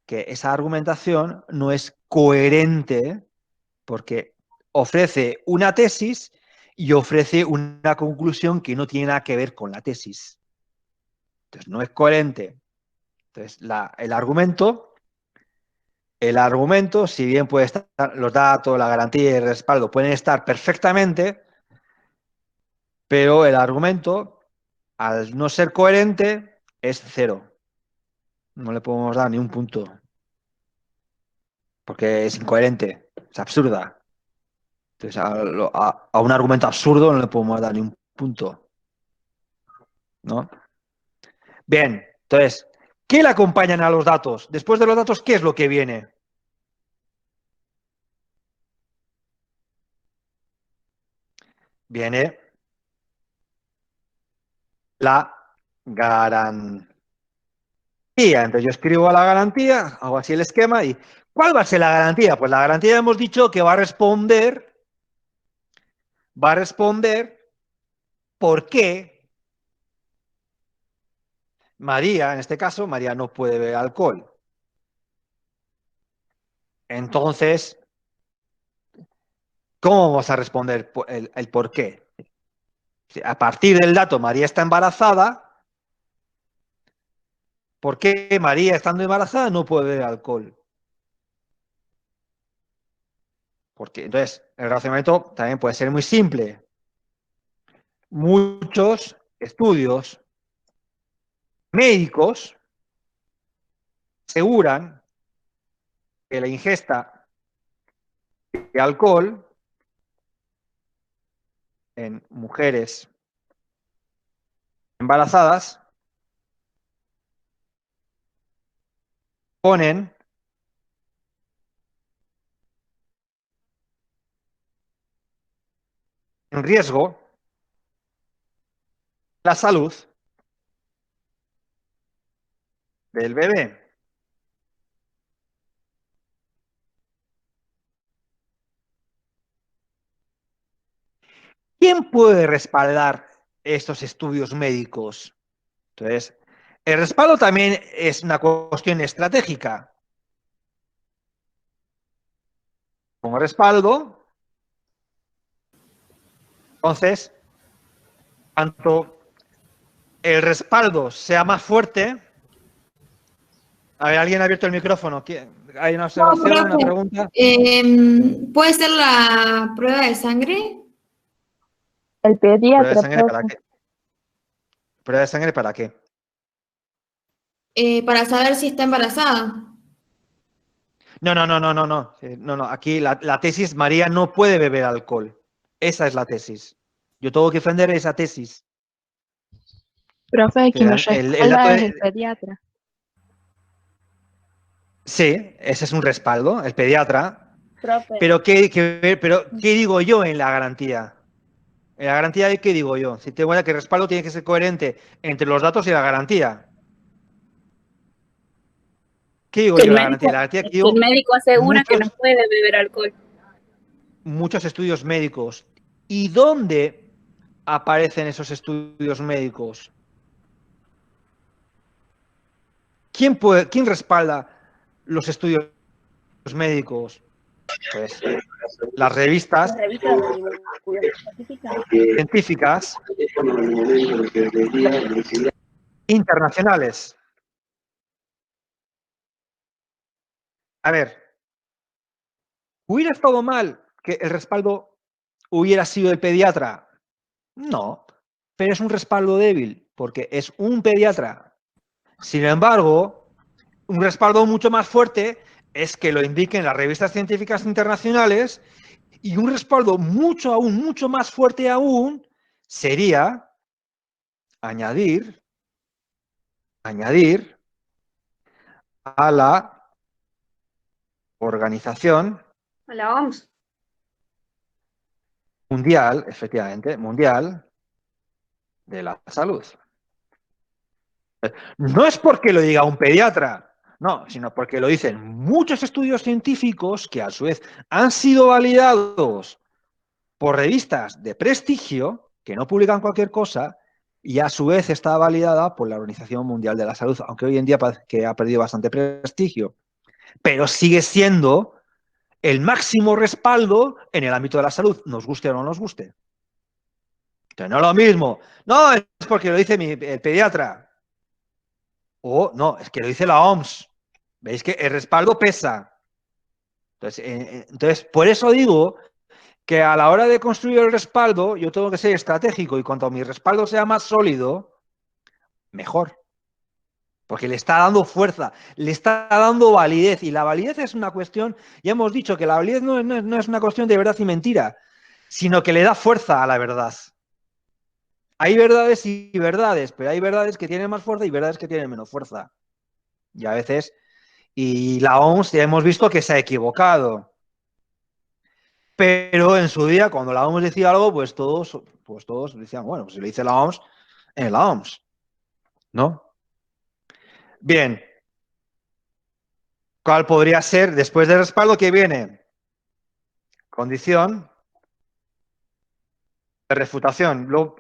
Que esa argumentación no es coherente porque ofrece una tesis y ofrece una conclusión que no tiene nada que ver con la tesis. Entonces, no es coherente. Entonces, el argumento, si bien puede estar los datos, la garantía y el respaldo pueden estar perfectamente, pero el argumento, al no ser coherente, es cero. No le podemos dar ni un punto, porque es incoherente, es absurda. Entonces, a un argumento absurdo no le podemos dar ni un punto, ¿no? Bien, entonces, ¿qué le acompañan a los datos? Después de los datos, ¿qué es lo que viene? Viene la garantía. Entonces yo escribo la garantía, hago así el esquema y ¿cuál va a ser la garantía? Pues la garantía hemos dicho que va a responder por qué María, en este caso, María no puede beber alcohol. Entonces, ¿cómo vamos a responder el por qué? A partir del dato, María está embarazada, ¿por qué María, estando embarazada, no puede beber alcohol? Porque entonces el razonamiento también puede ser muy simple. Muchos estudios médicos aseguran que la ingesta de alcohol en mujeres embarazadas ponen en riesgo la salud del bebé. ¿Quién puede respaldar estos estudios médicos? Entonces, el respaldo también es una cuestión estratégica. Como respaldo, entonces, tanto el respaldo sea más fuerte. A ver, alguien ha abierto el micrófono. ¿Hay una No, observación, una profe, pregunta? ¿puede ser la prueba de sangre? El ¿Prueba de pediatra, sangre para profe. qué? ¿Prueba de sangre para qué? Para saber si está embarazada. No, no, no, no, no, no. No, no. Aquí la tesis, María no puede beber alcohol. Esa es la tesis. Yo tengo que defender esa tesis. Profe, quien nos El dato respalda es el pediatra. Sí, ese es un respaldo, el pediatra. Profe. Pero ¿qué digo yo en la garantía? En la garantía, ¿qué digo yo? Si tengo que el respaldo tiene que ser coherente entre los datos y la garantía. ¿Qué digo Que yo el en la garantía? médico, La garantía que que el digo médico asegura que no muchos, puede beber alcohol. muchos estudios médicos. ¿Y dónde aparecen esos estudios médicos? ¿Quién respalda los estudios médicos? Pues las revistas Las revistas de divulgación científica. científicas internacionales. A ver, ¿hubiera estado mal que el respaldo hubiera sido el pediatra? No, pero es un respaldo débil, porque es un pediatra. Sin embargo, un respaldo mucho más fuerte es que lo indiquen las revistas científicas internacionales, y un respaldo mucho más fuerte aún sería añadir a la Organización A la OMS. Mundial, efectivamente, Mundial de la Salud. No es porque lo diga un pediatra, no, sino porque lo dicen muchos estudios científicos que a su vez han sido validados por revistas de prestigio, que no publican cualquier cosa, y a su vez está validada por la Organización Mundial de la Salud, aunque hoy en día parece que ha perdido bastante prestigio, pero sigue siendo el máximo respaldo en el ámbito de la salud, nos guste o no nos guste. Entonces, no es lo mismo. No, es porque lo dice el pediatra. O no, es que lo dice la OMS. Veis que el respaldo pesa. Entonces, por eso digo que a la hora de construir el respaldo, yo tengo que ser estratégico, y cuanto mi respaldo sea más sólido, mejor. Porque le está dando fuerza, le está dando validez. Y la validez es una cuestión, ya hemos dicho que la validez no es una cuestión de verdad y mentira, sino que le da fuerza a la verdad. Hay verdades y verdades, pero hay verdades que tienen más fuerza y verdades que tienen menos fuerza. Y a veces, y la OMS ya hemos visto que se ha equivocado. Pero en su día, cuando la OMS decía algo, pues todos decían, bueno, pues si lo dice la OMS, en la OMS, ¿no? Bien. ¿Cuál podría ser, después del respaldo, que viene? Condición de refutación. Luego,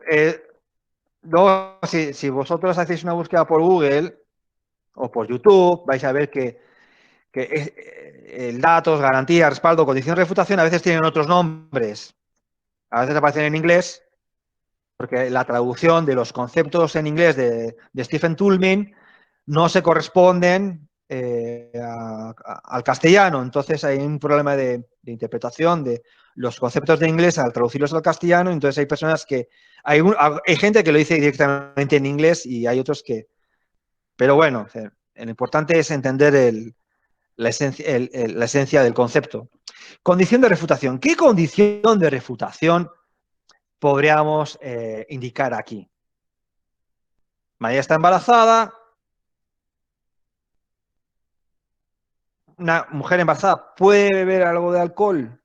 si vosotros hacéis una búsqueda por Google o por YouTube, vais a ver que el datos, garantía, respaldo, condición de refutación a veces tienen otros nombres. A veces aparecen en inglés, porque la traducción de los conceptos en inglés de Stephen Toulmin no se corresponden al castellano. Entonces hay un problema de interpretación de los conceptos de inglés al traducirlos al castellano. Entonces hay personas que... Hay gente que lo dice directamente en inglés y hay otros que... Pero bueno, lo importante es entender la esencia del concepto. Condición de refutación. ¿Qué condición de refutación podríamos indicar aquí? María está embarazada. ¿Una mujer embarazada puede beber algo de alcohol?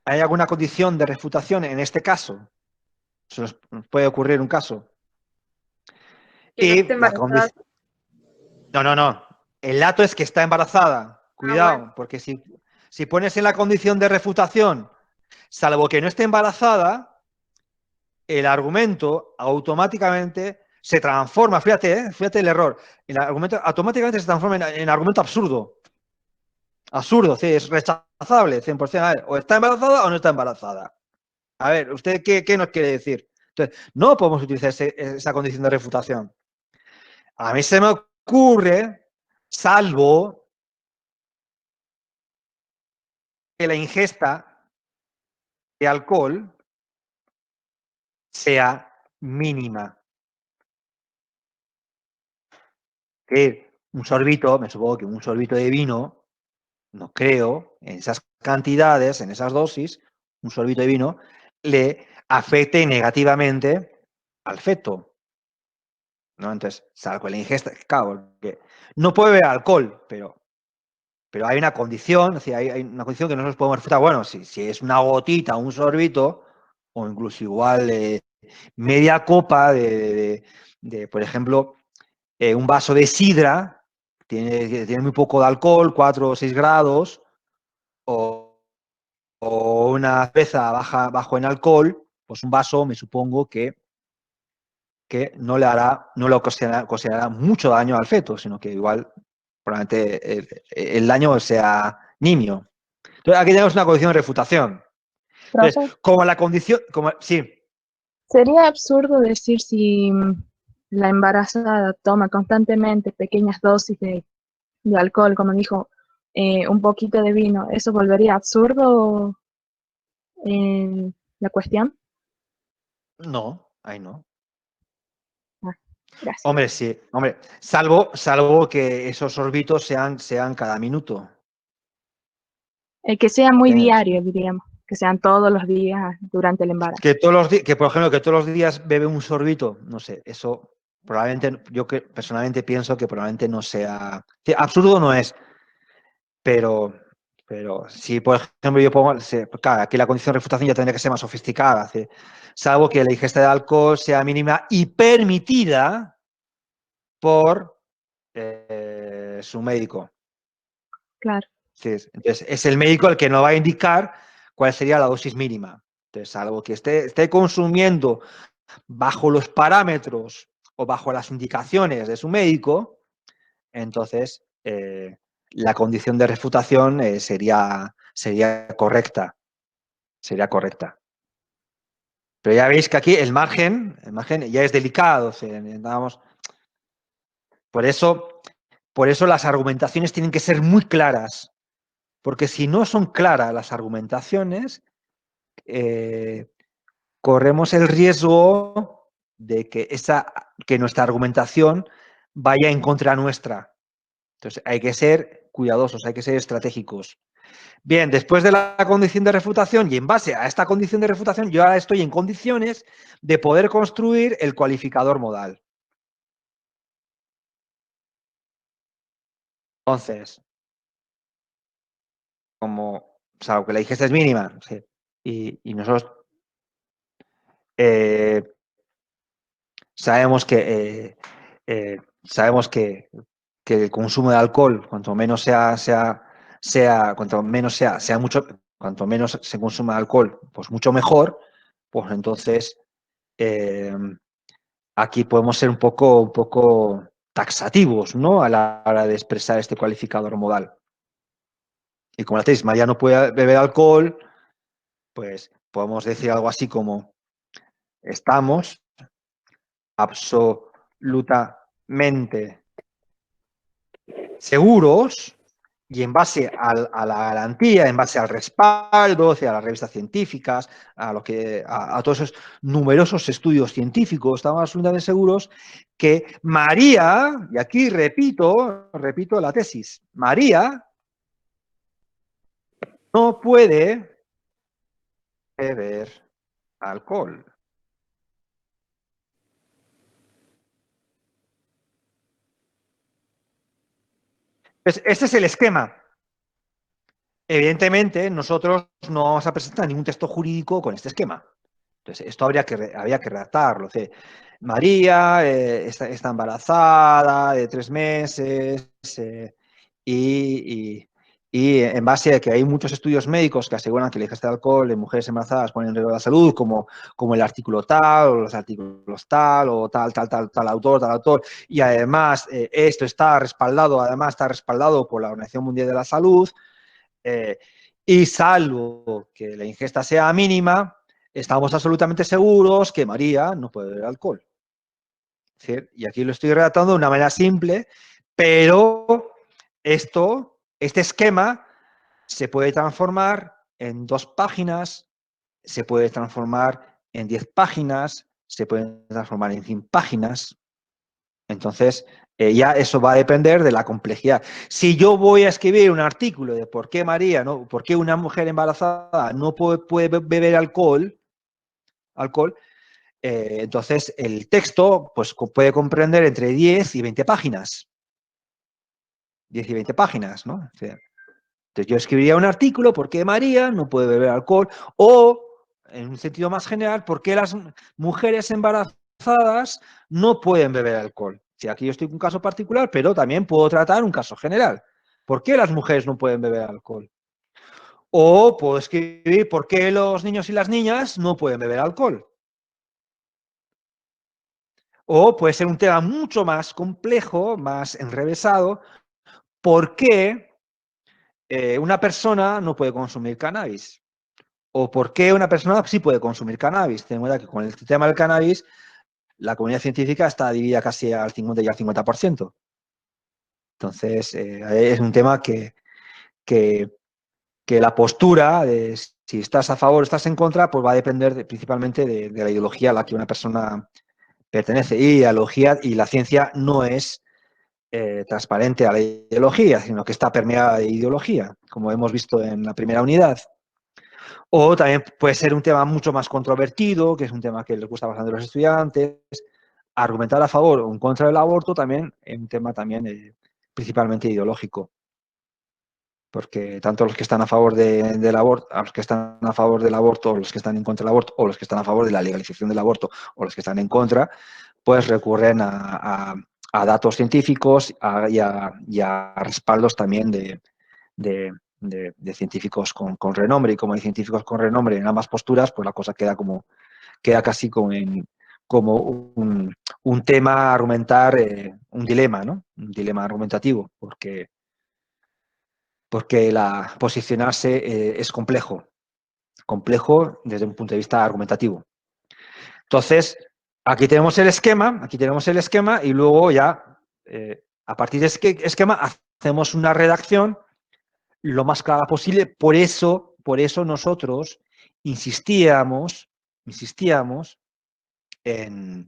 ¿Hay alguna condición de refutación en este caso? Se nos puede ocurrir un caso. Que no esté Y la embarazada. No. El dato es que está embarazada. Cuidado, Bueno. porque si pones en la condición de refutación, salvo que no esté embarazada, el argumento automáticamente se transforma. Fíjate el error. El argumento automáticamente se transforma en argumento absurdo. Absurdo, sí, es rechazable, 100%. A ver, o está embarazada o no está embarazada. A ver, ¿usted qué nos quiere decir? Entonces, no podemos utilizar esa condición de refutación. A mí se me ocurre, salvo que la ingesta de alcohol sea mínima. Que un sorbito, me supongo que un sorbito de vino, no creo, en esas cantidades, en esas dosis, un sorbito de vino le afecte negativamente al feto, ¿no? Entonces, salvo la ingesta, claro, que no puede beber alcohol, pero hay una condición, es decir, hay una condición que no nos podemos refutar. Bueno, si es una gotita, un sorbito, o incluso igual media copa por ejemplo, un vaso de sidra, tiene muy poco de alcohol, 4 o 6 grados, o una cerveza bajo en alcohol, pues un vaso me supongo que no le ocasionará mucho daño al feto, sino que igual probablemente el daño sea nimio. Entonces, aquí tenemos una condición de refutación. Profe, Entonces, como la condición, sí, sería absurdo decir si la embarazada toma constantemente pequeñas dosis de alcohol, como dijo, un poquito de vino, ¿eso volvería absurdo la cuestión? no, ahí no. Ah, gracias. Hombre, sí, hombre, salvo que esos sorbitos sean cada minuto. Que sea muy ¿Entiendes? diario, diríamos, que sean todos los días durante el embarazo. Que por ejemplo, que todos los días bebe un sorbito, no sé, eso probablemente, yo que personalmente pienso que probablemente no sea. Sí, absurdo no es, pero si por ejemplo yo pongo, claro, aquí la condición de refutación ya tendría que ser más sofisticada, salvo que la ingesta de alcohol sea mínima y permitida por su médico. Claro. Entonces, es el médico el que nos va a indicar cuál sería la dosis mínima. Entonces, salvo que esté consumiendo bajo los parámetros o bajo las indicaciones de su médico, entonces la condición de refutación sería correcta. Sería correcta. Pero ya veis que aquí el margen ya es delicado. O sea, por eso las argumentaciones tienen que ser muy claras. Porque si no son claras las argumentaciones, corremos el riesgo de que nuestra argumentación vaya en contra nuestra. Entonces, hay que ser cuidadosos, hay que ser estratégicos. Bien, después de la condición de refutación y en base a esta condición de refutación, yo ahora estoy en condiciones de poder construir el cualificador modal. Entonces, como, salvo que la ingesta es mínima, ¿sí? y nosotros sabemos que el consumo de alcohol, cuanto menos cuanto menos se consuma alcohol, pues mucho mejor, pues entonces aquí podemos ser un poco taxativos, ¿no? A la hora de expresar este cualificador modal. Y como decís, María no puede beber alcohol, pues podemos decir algo así como estamos absolutamente seguros y en base a la garantía, en base al respaldo, o sea, a las revistas científicas, a todos esos numerosos estudios científicos, estamos absolutamente seguros que María, y aquí repito la tesis, María no puede beber alcohol. Pues este es el esquema. Evidentemente, nosotros no vamos a presentar ningún texto jurídico con este esquema. Entonces, esto había que redactarlo. O sea, María está embarazada de 3 meses y en base a que hay muchos estudios médicos que aseguran que la ingesta de alcohol en mujeres embarazadas pone en riesgo la salud, como el artículo tal, o los artículos tal, o tal autor, y además esto está respaldado por la Organización Mundial de la Salud, y salvo que la ingesta sea mínima, estamos absolutamente seguros que María no puede beber alcohol. ¿Sí? Y aquí lo estoy redactando de una manera simple, pero este esquema se puede transformar en 2 páginas, se puede transformar en 10 páginas, se puede transformar en 100 páginas. Entonces, ya eso va a depender de la complejidad. Si yo voy a escribir un artículo de por qué María, ¿no? Por qué una mujer embarazada no puede beber alcohol, entonces el texto pues, puede comprender entre 10 y 20 páginas. 10 y 20 páginas, ¿no? O sea, entonces yo escribiría un artículo por qué María no puede beber alcohol, o, en un sentido más general, por qué las mujeres embarazadas no pueden beber alcohol. Si aquí yo estoy con un caso particular, pero también puedo tratar un caso general. ¿Por qué las mujeres no pueden beber alcohol? O puedo escribir por qué los niños y las niñas no pueden beber alcohol. O puede ser un tema mucho más complejo, más enrevesado, ¿por qué una persona no puede consumir cannabis? ¿O por qué una persona sí puede consumir cannabis? Ten en cuenta que con el tema del cannabis, la comunidad científica está dividida casi al 50 y al 50%. Entonces, es un tema que la postura de si estás a favor o estás en contra, pues va a depender principalmente de la ideología a la que una persona pertenece. Y la ideología y la ciencia no es transparente a la ideología, sino que está permeada de ideología, como hemos visto en la primera unidad. O también puede ser un tema mucho más controvertido, que es un tema que les gusta bastante a los estudiantes. Argumentar a favor o en contra del aborto también es un tema también principalmente ideológico. Porque tanto los que están a favor del aborto, a los que están a favor del aborto, o los que están en contra del aborto, o los que están a favor de la legalización del aborto, o los que están en contra, pues recurren a datos científicos y a respaldos también de científicos con renombre. Y como hay científicos con renombre en ambas posturas, pues la cosa queda casi como un tema a argumentar, un dilema, ¿no? Un dilema argumentativo, porque posicionarse es complejo desde un punto de vista argumentativo. Entonces, aquí tenemos el esquema y luego ya, a partir de este esquema, hacemos una redacción lo más clara posible. Por eso nosotros insistíamos en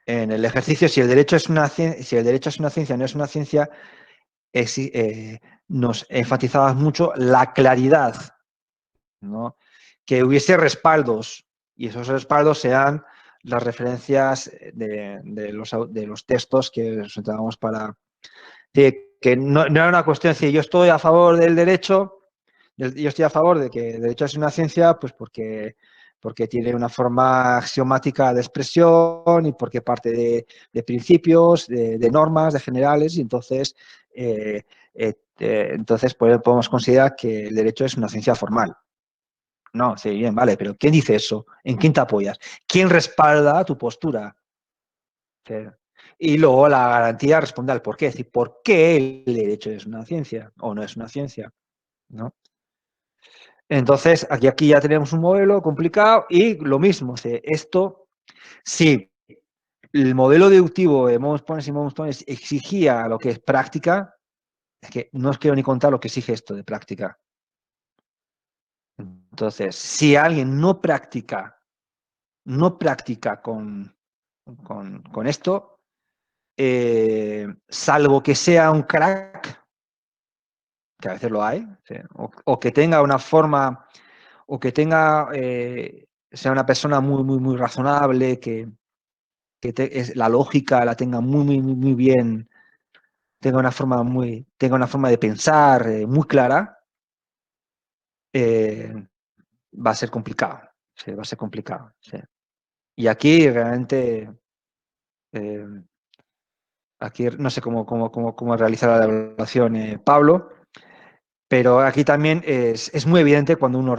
el ejercicio, si el derecho es una ciencia, no es una ciencia, nos enfatizaba mucho la claridad, ¿no? Que hubiese respaldos, y esos respaldos sean las referencias de los textos que presentábamos que no era una cuestión de decir yo estoy a favor del derecho, yo estoy a favor de que el derecho es una ciencia, pues porque tiene una forma axiomática de expresión y porque parte de principios, de normas, de generales, y entonces podemos considerar que el derecho es una ciencia formal. No, sí, bien, vale, pero ¿quién dice eso? ¿En quién te apoyas? ¿Quién respalda tu postura? Y luego la garantía responde al por qué. Es decir, ¿por qué el derecho es una ciencia o no es una ciencia? ¿No? Entonces, aquí ya tenemos un modelo complicado y lo mismo, esto, sí, el modelo deductivo de Monos-Pones y Monos-Pones exigía lo que es práctica, es que no os quiero ni contar lo que exige esto de práctica. Entonces, si alguien no practica con esto, salvo que sea un crack, que a veces lo hay, ¿sí? O que tenga una forma, o que tenga, sea una persona muy razonable, que la lógica la tenga muy bien, tenga una forma de pensar muy clara, va a ser complicado, ¿sí? Va a ser complicado, ¿sí? Y aquí realmente, aquí no sé cómo realizar la evaluación, Pablo, pero aquí también es muy evidente cuando uno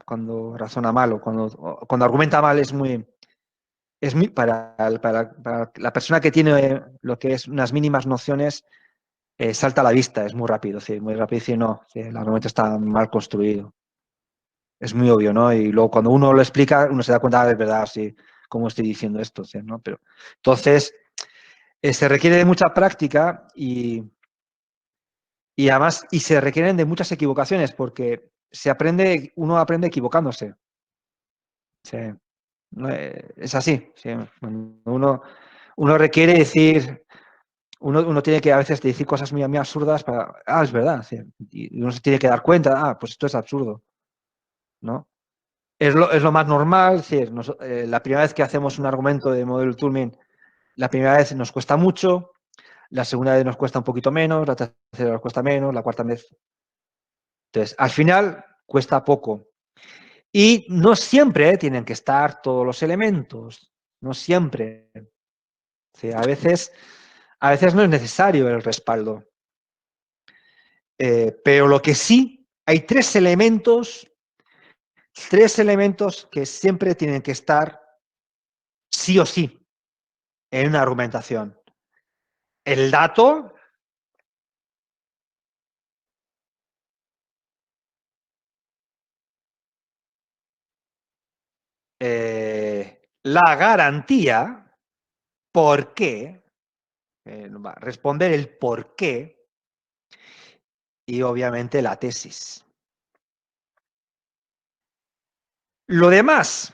cuando razona mal o cuando argumenta mal es muy para la persona que tiene lo que es unas mínimas nociones, salta a la vista, es muy rápido, sí, muy rápido decir no, sí, el argumento está mal construido. Es muy obvio, ¿no? Y luego cuando uno lo explica, uno se da cuenta de verdad, sí, cómo estoy diciendo esto, ¿sí? ¿No? Pero entonces, se requiere de mucha práctica y además, y se requieren de muchas equivocaciones porque uno aprende equivocándose. Sí. Es así. Sí. Uno requiere decir, uno tiene que a veces decir cosas muy absurdas para, es verdad, sí. Y uno se tiene que dar cuenta, pues esto es absurdo, ¿no? Es lo más normal, es decir, la primera vez que hacemos un argumento de modelo Turing, la primera vez nos cuesta mucho, la segunda vez nos cuesta un poquito menos, la tercera nos cuesta menos, la cuarta vez. Entonces, al final cuesta poco. Y no siempre tienen que estar todos los elementos, no siempre. Sí, a veces no es necesario el respaldo. Pero lo que sí, hay tres elementos que siempre tienen que estar sí o sí en una argumentación. El dato, la garantía, por qué, responder el por qué y obviamente la tesis. Lo demás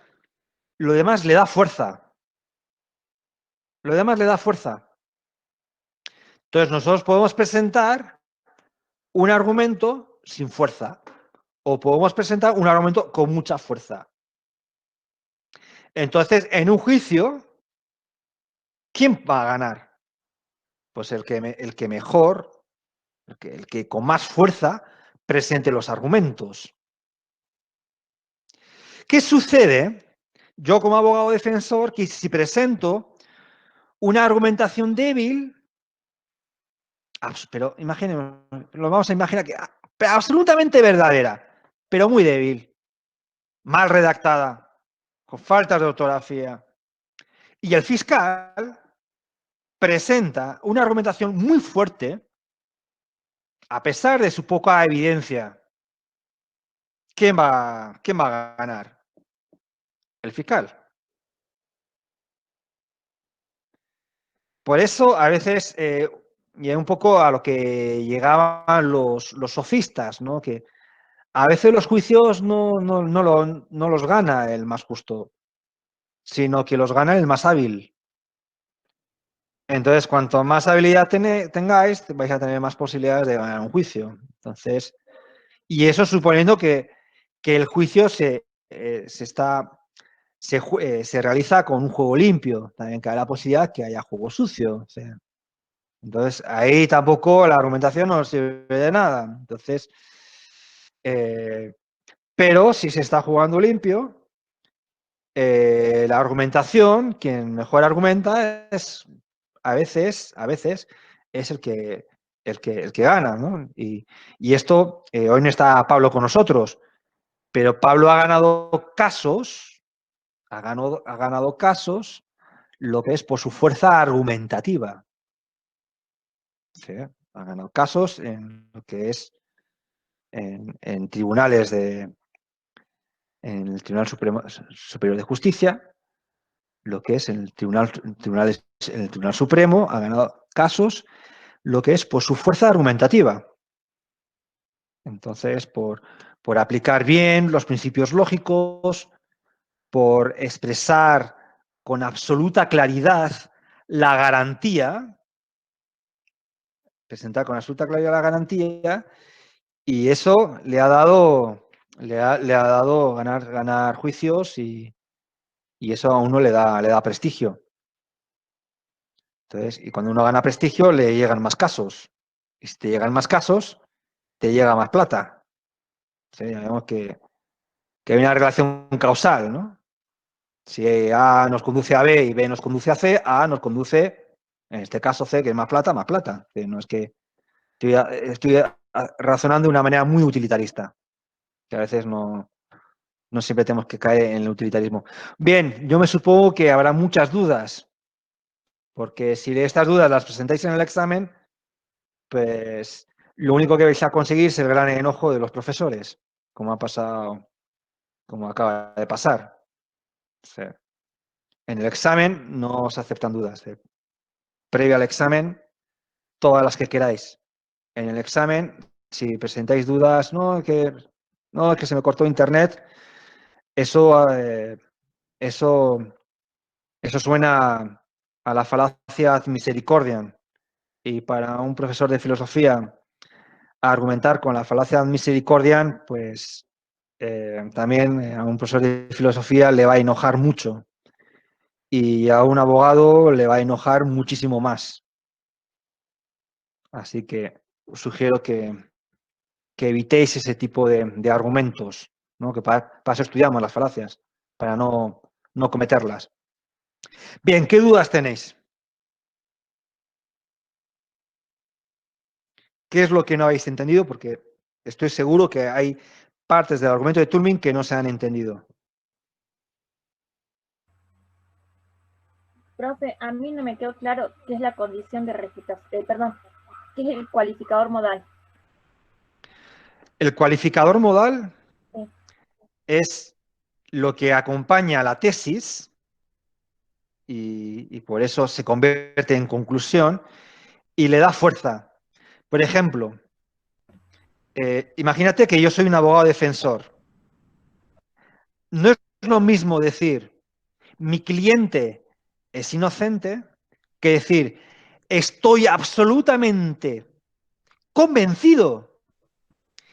le da fuerza. Lo demás le da fuerza. Entonces nosotros podemos presentar un argumento sin fuerza o podemos presentar un argumento con mucha fuerza. Entonces, en un juicio, ¿quién va a ganar? Pues el que mejor, el que con más fuerza presente los argumentos. ¿Qué sucede? Yo como abogado defensor, que si presento una argumentación débil, pero imaginemos, lo vamos a imaginar que absolutamente verdadera, pero muy débil, mal redactada, con faltas de ortografía. Y el fiscal presenta una argumentación muy fuerte, a pesar de su poca evidencia. ¿Quién va a ganar? El fiscal. Por eso, a veces, y un poco a lo que llegaban los sofistas, ¿no? Que a veces los juicios no los gana el más justo, sino que los gana el más hábil. Entonces, cuanto más habilidad tengáis, vais a tener más posibilidades de ganar un juicio. Entonces, y eso suponiendo que el juicio se realiza con un juego limpio. También cabe la posibilidad que haya juego sucio. O sea, entonces, ahí tampoco la argumentación no sirve de nada. Entonces, pero si se está jugando limpio, la argumentación, quien mejor argumenta es a veces es el que gana, ¿no? Y esto, hoy no está Pablo con nosotros, pero Pablo ha ganado casos, ha ganado casos, lo que es por su fuerza argumentativa. ¿Sí? Ha ganado casos en lo que es en tribunales de en el Tribunal Superior de Justicia, lo que es en el Tribunal Supremo, ha ganado casos, lo que es por su fuerza argumentativa. Entonces, por aplicar bien los principios lógicos, por expresar con absoluta claridad la garantía, presentar con absoluta claridad la garantía, y eso le ha dado ganar juicios y eso a uno le da prestigio. Entonces, y cuando uno gana prestigio, le llegan más casos. Y si te llegan más casos, te llega más plata. ¿Sí? Ya vemos que hay una relación causal, ¿no? Si A nos conduce a B y B nos conduce a C, A nos conduce, en este caso C, que es más plata, más plata. No es que estoy razonando de una manera muy utilitarista, que a veces no siempre tenemos que caer en el utilitarismo. Bien, yo me supongo que habrá muchas dudas, porque si estas dudas las presentáis en el examen, pues lo único que vais a conseguir es el gran enojo de los profesores, como ha pasado, como acaba de pasar. O sea, en el examen no se aceptan dudas. Previo al examen, todas las que queráis. En el examen, si presentáis dudas, no, es que se me cortó internet, eso suena a la falacia ad misericordiam. Y para un profesor de filosofía argumentar con la falacia ad misericordiam, pues también a un profesor de filosofía le va a enojar mucho. Y a un abogado le va a enojar muchísimo más. Así que os sugiero que evitéis ese tipo de argumentos, ¿no? Que para eso estudiamos las falacias, para no cometerlas. Bien, ¿qué dudas tenéis? ¿Qué es lo que no habéis entendido? Porque estoy seguro que hay partes del argumento de Turing que no se han entendido. Profe, a mí no me quedó claro qué es la condición de refutación, perdón, qué es el cualificador modal. El cualificador modal Sí. es lo que acompaña a la tesis y por eso se convierte en conclusión y le da fuerza. Por ejemplo, imagínate que yo soy un abogado defensor. No es lo mismo decir mi cliente es inocente que decir estoy absolutamente convencido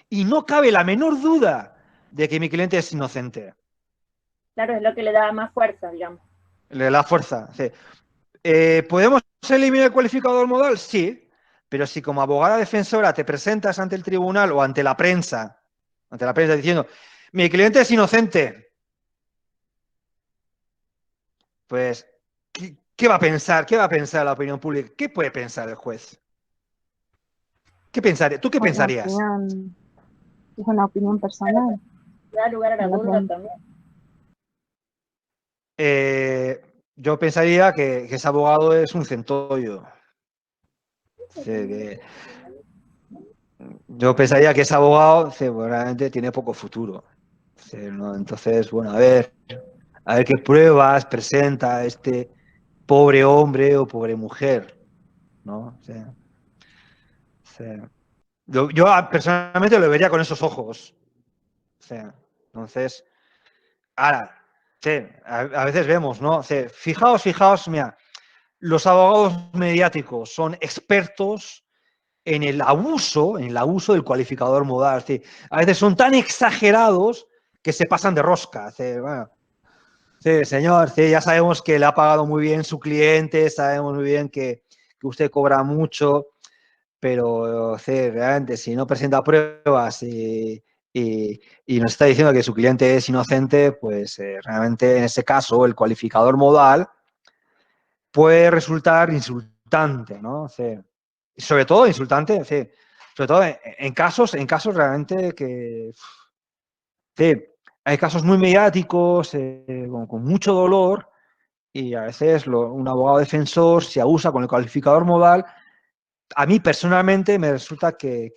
y no cabe la menor duda de que mi cliente es inocente. Claro, es lo que le da más fuerza, digamos. Le da fuerza. Sí. ¿Podemos eliminar el cualificador modal? Sí, pero si como abogada defensora te presentas ante el tribunal o ante la prensa diciendo mi cliente es inocente, pues ¿qué va a pensar? ¿Qué va a pensar la opinión pública? ¿Qué puede pensar el juez? ¿Qué pensaría? ¿Tú qué pensarías? Es una opinión personal. Da lugar a la duda también. Yo pensaría que ese abogado es un centollo. Yo pensaría que ese abogado realmente tiene poco futuro. ¿No? Entonces, bueno, a ver qué pruebas presenta este pobre hombre o pobre mujer, ¿no? Yo personalmente lo vería con esos ojos. Entonces, ahora, a veces vemos, ¿no? Fijaos, mira, los abogados mediáticos son expertos en el abuso del cualificador modal. A veces son tan exagerados que se pasan de rosca. Bueno, sí, señor, ya sabemos que le ha pagado muy bien su cliente, sabemos muy bien que usted cobra mucho, pero realmente si no presenta pruebas y nos está diciendo que su cliente es inocente, pues realmente en ese caso el cualificador modal puede resultar insultante, ¿no? Sobre todo insultante, sobre todo en casos realmente que hay casos muy mediáticos, con mucho dolor, y a veces un abogado defensor se abusa con el calificador modal. A mí personalmente me resulta que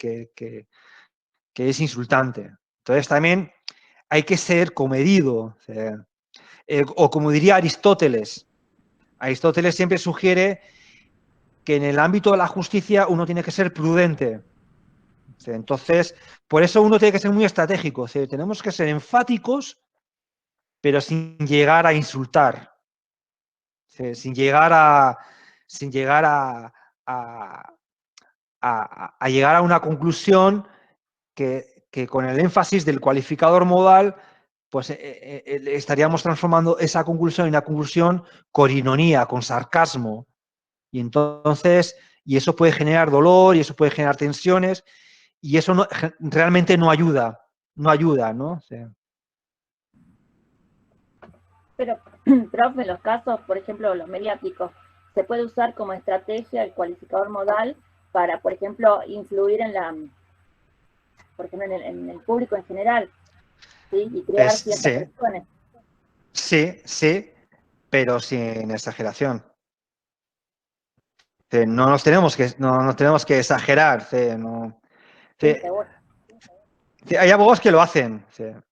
es insultante. Entonces también hay que ser comedido. O como diría Aristóteles siempre sugiere que en el ámbito de la justicia uno tiene que ser prudente. Entonces, por eso uno tiene que ser muy estratégico. Tenemos que ser enfáticos, pero sin llegar a insultar, sin llegar a llegar a una conclusión que con el énfasis del cualificador modal, pues estaríamos transformando esa conclusión en una conclusión con ironía, con sarcasmo. Y entonces, y eso puede generar dolor, y eso puede generar tensiones, y eso realmente no ayuda, ¿no? Sí. Pero, profe, en los casos, por ejemplo, los mediáticos, se puede usar como estrategia el cualificador modal para, por ejemplo, influir en por ejemplo, en el público en general, ¿sí? Y crear ciertas tensiones. Sí, pero sin exageración. No nos tenemos que exagerar. No. Sí, seguro. Hay abogados que lo hacen,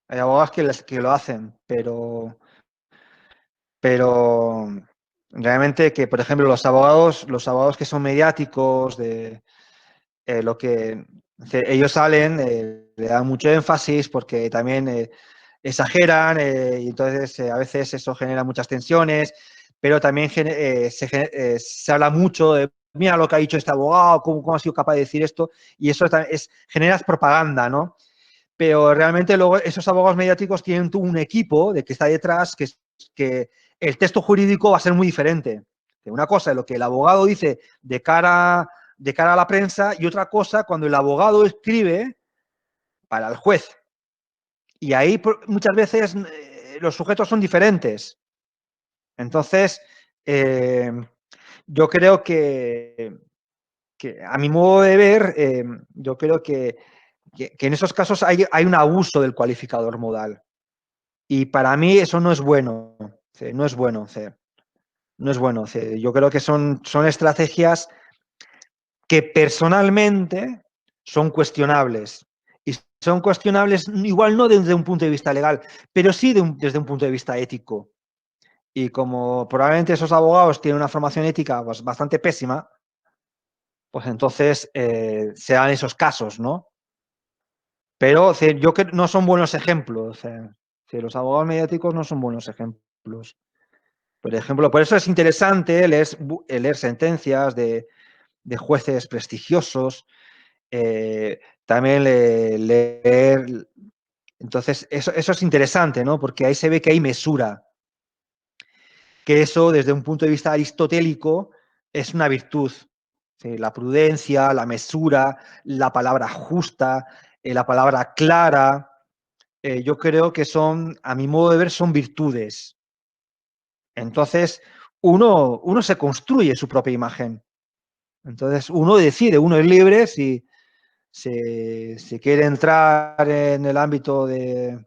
hay abogados que lo hacen, pero realmente que, por ejemplo, los abogados que son mediáticos, de lo que ellos salen, le dan mucho énfasis porque también exageran y entonces a veces eso genera muchas tensiones, pero también se habla mucho de, mira lo que ha dicho este abogado, cómo ha sido capaz de decir esto, y eso genera propaganda, ¿no? Pero realmente luego esos abogados mediáticos tienen un equipo de que está detrás, que el texto jurídico va a ser muy diferente. Una cosa es lo que el abogado dice de cara a la prensa y otra cosa cuando el abogado escribe para el juez. Y ahí muchas veces los sujetos son diferentes. Entonces, yo creo que a mi modo de ver, yo creo que en esos casos hay un abuso del cualificador modal. Y para mí eso no es bueno. No es bueno. No es bueno. Yo creo que son estrategias que personalmente son cuestionables. Y son cuestionables igual no desde un punto de vista legal, pero sí desde un punto de vista ético. Y como probablemente esos abogados tienen una formación ética pues, bastante pésima, pues entonces se dan esos casos, ¿no? Pero yo creo que no son buenos ejemplos. Los abogados mediáticos no son buenos ejemplos. Por ejemplo, por eso es interesante leer sentencias de jueces prestigiosos, también leer. Entonces, eso es interesante, ¿no? Porque ahí se ve que hay mesura. Que eso, desde un punto de vista aristotélico, es una virtud. La prudencia, la mesura, la palabra justa, la palabra clara, yo creo que son, a mi modo de ver, son virtudes. Entonces, uno se construye su propia imagen. Entonces, uno decide, uno es libre si quiere entrar en el ámbito de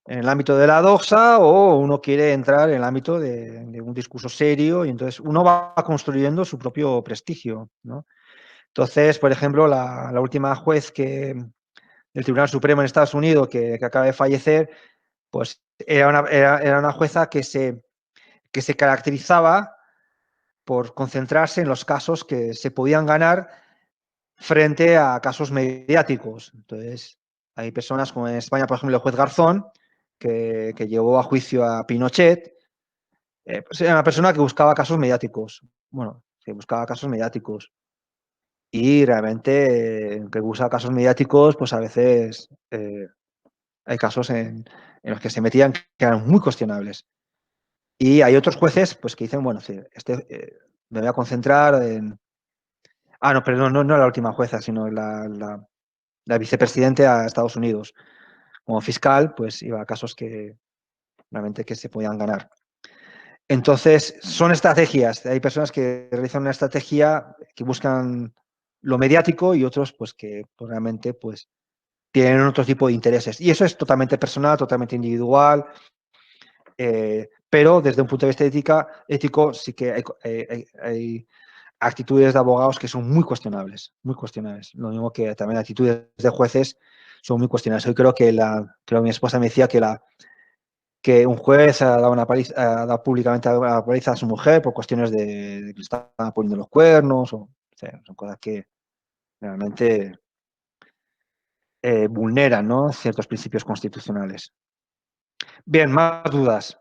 la doxa o uno quiere entrar en el ámbito de un discurso serio y entonces uno va construyendo su propio prestigio, ¿no? Entonces, por ejemplo, la última juez del Tribunal Supremo en Estados Unidos que acaba de fallecer, pues era una jueza que se caracterizaba por concentrarse en los casos que se podían ganar frente a casos mediáticos. Entonces, hay personas como en España, por ejemplo, el juez Garzón, que llevó a juicio a Pinochet, pues era una persona que buscaba casos mediáticos. Bueno, que buscaba casos mediáticos. Y realmente, que busca casos mediáticos, pues a veces hay casos en los que se metían que eran muy cuestionables. Y hay otros jueces pues, que dicen, bueno, me voy a concentrar en... Ah, no, perdón, no la última jueza, sino la vicepresidente a Estados Unidos. Como fiscal, pues iba a casos que realmente que se podían ganar. Entonces, son estrategias. Hay personas que realizan una estrategia que buscan lo mediático y otros pues que pues, realmente pues tienen otro tipo de intereses. Y eso es totalmente personal, totalmente individual, pero desde un punto de vista ético sí que hay actitudes de abogados que son muy cuestionables, muy cuestionables. Lo mismo que también actitudes de jueces son muy cuestionables. Hoy creo que mi esposa me decía que un juez ha dado públicamente una paliza a su mujer por cuestiones de que le estaban poniendo los cuernos, o sea, son cosas que realmente vulneran, ¿no?, ciertos principios constitucionales. Bien, más dudas.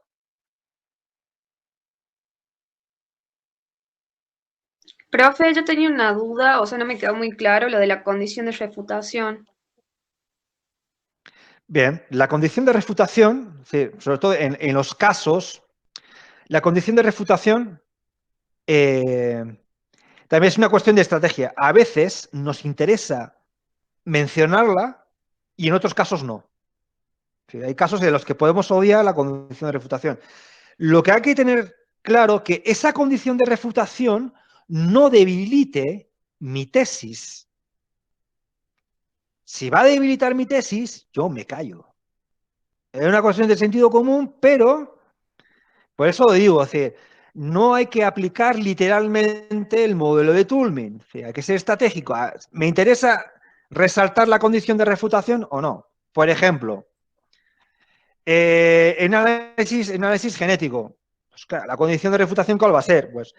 Profe, yo tenía una duda, o sea, no me quedó muy claro lo de la condición de refutación. Bien, la condición de refutación, sí, sobre todo en los casos, la condición de refutación también es una cuestión de estrategia. A veces nos interesa mencionarla y en otros casos no. Sí, hay casos en los que podemos obviar la condición de refutación. Lo que hay que tener claro es que esa condición de refutación no debilite mi tesis. Si va a debilitar mi tesis, yo me callo. Es una cuestión de sentido común, pero por eso lo digo, es decir, no hay que aplicar literalmente el modelo de Toulmin. Hay que ser estratégico. ¿Me interesa resaltar la condición de refutación o no? Por ejemplo, en análisis genético, pues claro, la condición de refutación, ¿cuál va a ser? Pues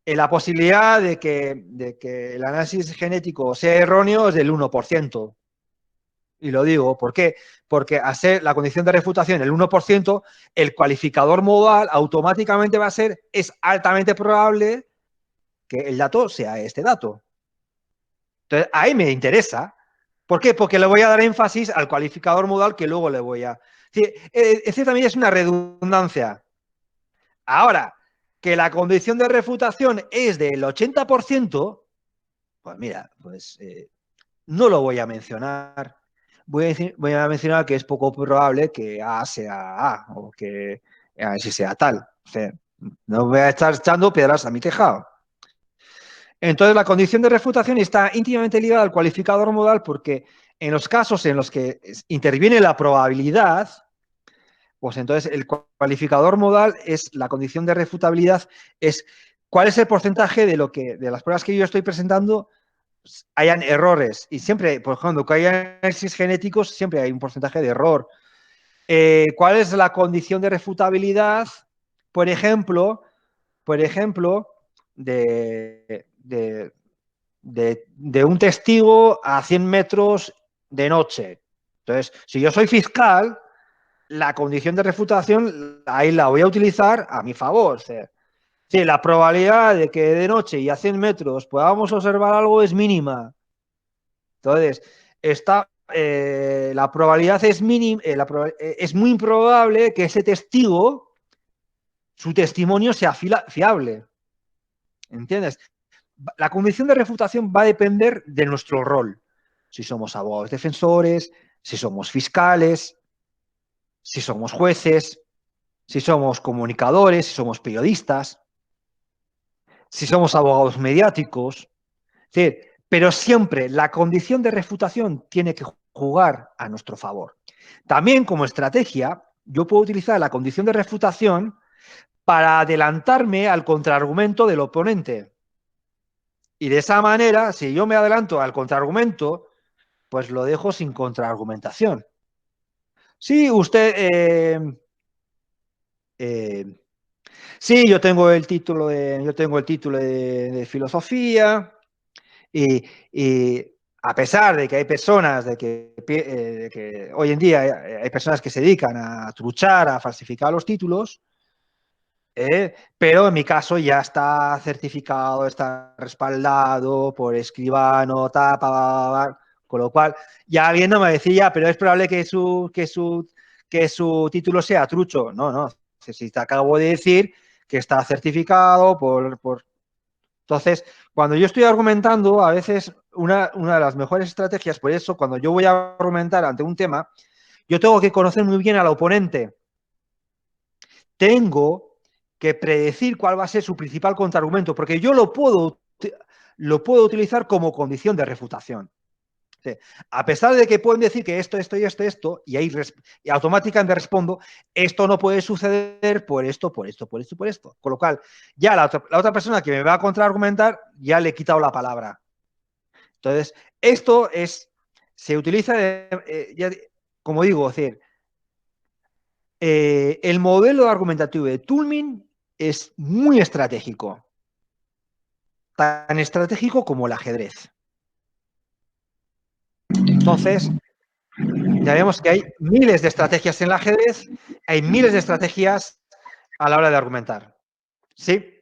la posibilidad de que el análisis genético sea erróneo es del 1%. Y lo digo, ¿por qué? Porque a ser la condición de refutación el 1%, el cualificador modal automáticamente va a ser, es altamente probable que el dato sea este dato. Entonces, ahí me interesa. ¿Por qué? Porque le voy a dar énfasis al cualificador modal que luego le voy a... Ese también es una redundancia. Ahora, que la condición de refutación es del 80%, pues mira, pues no lo voy a mencionar. Voy a mencionar que es poco probable que A sea A o que si sea tal. O sea, no voy a estar echando piedras a mi tejado. Entonces, la condición de refutación está íntimamente ligada al cualificador modal porque en los casos en los que interviene la probabilidad, pues entonces el cualificador modal es la condición de refutabilidad, es cuál es el porcentaje de las pruebas que yo estoy presentando hayan errores. Y siempre, por ejemplo, que haya análisis genéticos, siempre hay un porcentaje de error. ¿Cuál es la condición de refutabilidad? Por ejemplo, de un testigo a 100 metros de noche. Entonces, si yo soy fiscal, la condición de refutación ahí la voy a utilizar a mi favor. O sea, sí, la probabilidad de que de noche y a 100 metros podamos observar algo es mínima. Entonces, la probabilidad es mínima, es muy improbable que ese testigo, su testimonio sea fiable. ¿Entiendes? La condición de refutación va a depender de nuestro rol. Si somos abogados defensores, si somos fiscales, si somos jueces, si somos comunicadores, si somos periodistas, si somos abogados mediáticos. Es decir, pero siempre la condición de refutación tiene que jugar a nuestro favor. También como estrategia, yo puedo utilizar la condición de refutación para adelantarme al contraargumento del oponente. Y de esa manera, si yo me adelanto al contraargumento, pues lo dejo sin contraargumentación. Sí, sí, yo tengo el título de filosofía y a pesar de que hay personas que hoy en día hay personas que se dedican a truchar, a falsificar los títulos, pero en mi caso ya está certificado, está respaldado por escribano, con lo cual ya alguien no me decía, pero es probable que su título sea trucho. No, no, si te acabo de decir que está certificado por... Entonces, cuando yo estoy argumentando, a veces una de las mejores estrategias, por eso, cuando yo voy a argumentar ante un tema, yo tengo que conocer muy bien al oponente. Tengo que predecir cuál va a ser su principal contraargumento, porque yo lo puedo utilizar como condición de refutación. Sí. A pesar de que pueden decir que esto, y ahí automáticamente respondo, esto no puede suceder por esto. Con lo cual, ya la otra persona que me va a contraargumentar, ya le he quitado la palabra. Entonces, esto es se utiliza, como digo, es decir, el modelo argumentativo de Toulmin es muy estratégico, tan estratégico como el ajedrez. Entonces, ya vemos que hay miles de estrategias en el ajedrez, hay miles de estrategias a la hora de argumentar. ¿Sí?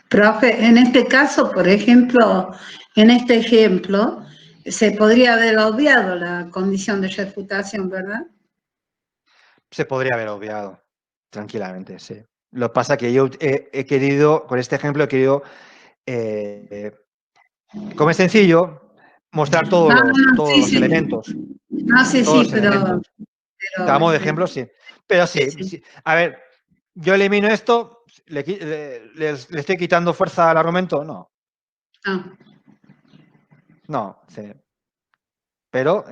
Profe, en este caso, por ejemplo, en este ejemplo, se podría haber obviado la condición de refutación, ¿verdad? Se podría haber obviado, tranquilamente, sí. Lo que pasa es que yo he querido, con este ejemplo, he querido, como es sencillo, mostrar todos Sí, los sí. elementos. No, sí, Todos sí, los elementos. Damos de ejemplo, sí. Pero sí, sí. sí. A ver, yo elimino esto, le estoy quitando fuerza al argumento, no. Ah, No, sí. Pero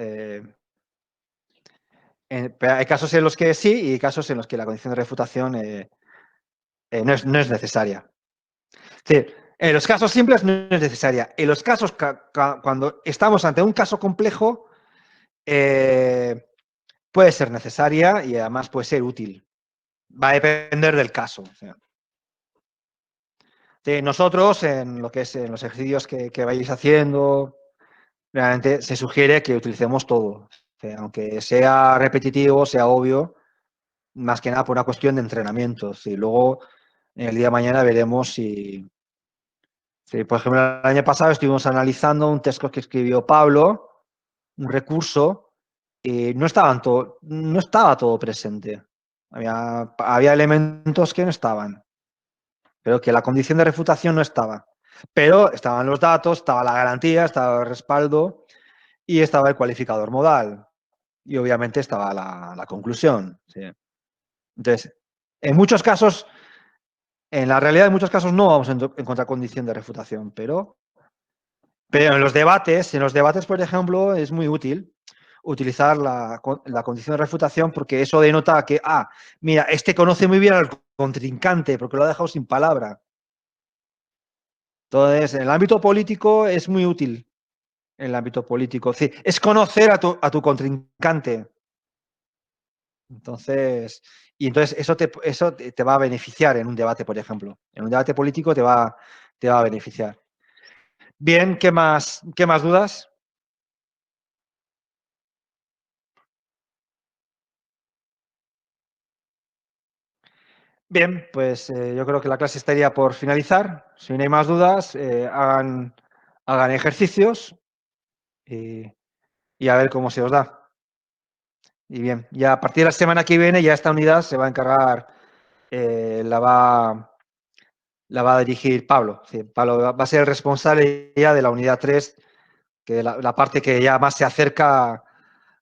pero hay casos en los que sí y hay casos en los que la condición de refutación no es necesaria. Es decir, en los casos simples no es necesaria. En los casos cuando estamos ante un caso complejo, puede ser necesaria y además puede ser útil. Va a depender del caso. O sea. Nosotros, en lo que es en los ejercicios que vayáis haciendo, realmente se sugiere que utilicemos todo. O sea, aunque sea repetitivo, sea obvio, más que nada por una cuestión de entrenamiento. Y luego, en el día de mañana veremos si, por ejemplo, el año pasado estuvimos analizando un texto que escribió Pablo, un recurso, y no estaba todo presente. Había elementos que no estaban, pero que la condición de refutación no estaba. Pero estaban los datos, estaba la garantía, estaba el respaldo y estaba el cualificador modal. Y obviamente estaba la conclusión. ¿Sí? Entonces, en muchos casos, en la realidad, en muchos casos no vamos a encontrar condición de refutación, pero en los debates, por ejemplo, es muy útil utilizar la condición de refutación porque eso denota que, mira, este conoce muy bien al contrincante porque lo ha dejado sin palabra. Entonces, en el ámbito político es muy útil. En el ámbito político. Sí, es conocer a tu contrincante. Entonces, eso te va a beneficiar en un debate, por ejemplo. En un debate político te va a beneficiar. Bien, ¿qué más dudas? Bien, pues yo creo que la clase estaría por finalizar. Si no hay más dudas, hagan ejercicios y a ver cómo se os da. Y bien, ya a partir de la semana que viene ya esta unidad se va a encargar, la va a dirigir Pablo. Sí, Pablo va a ser el responsable ya de la unidad 3, que la parte que ya más se acerca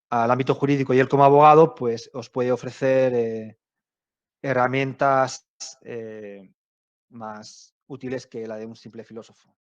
al ámbito jurídico, y él como abogado pues os puede ofrecer herramientas más útiles que la de un simple filósofo.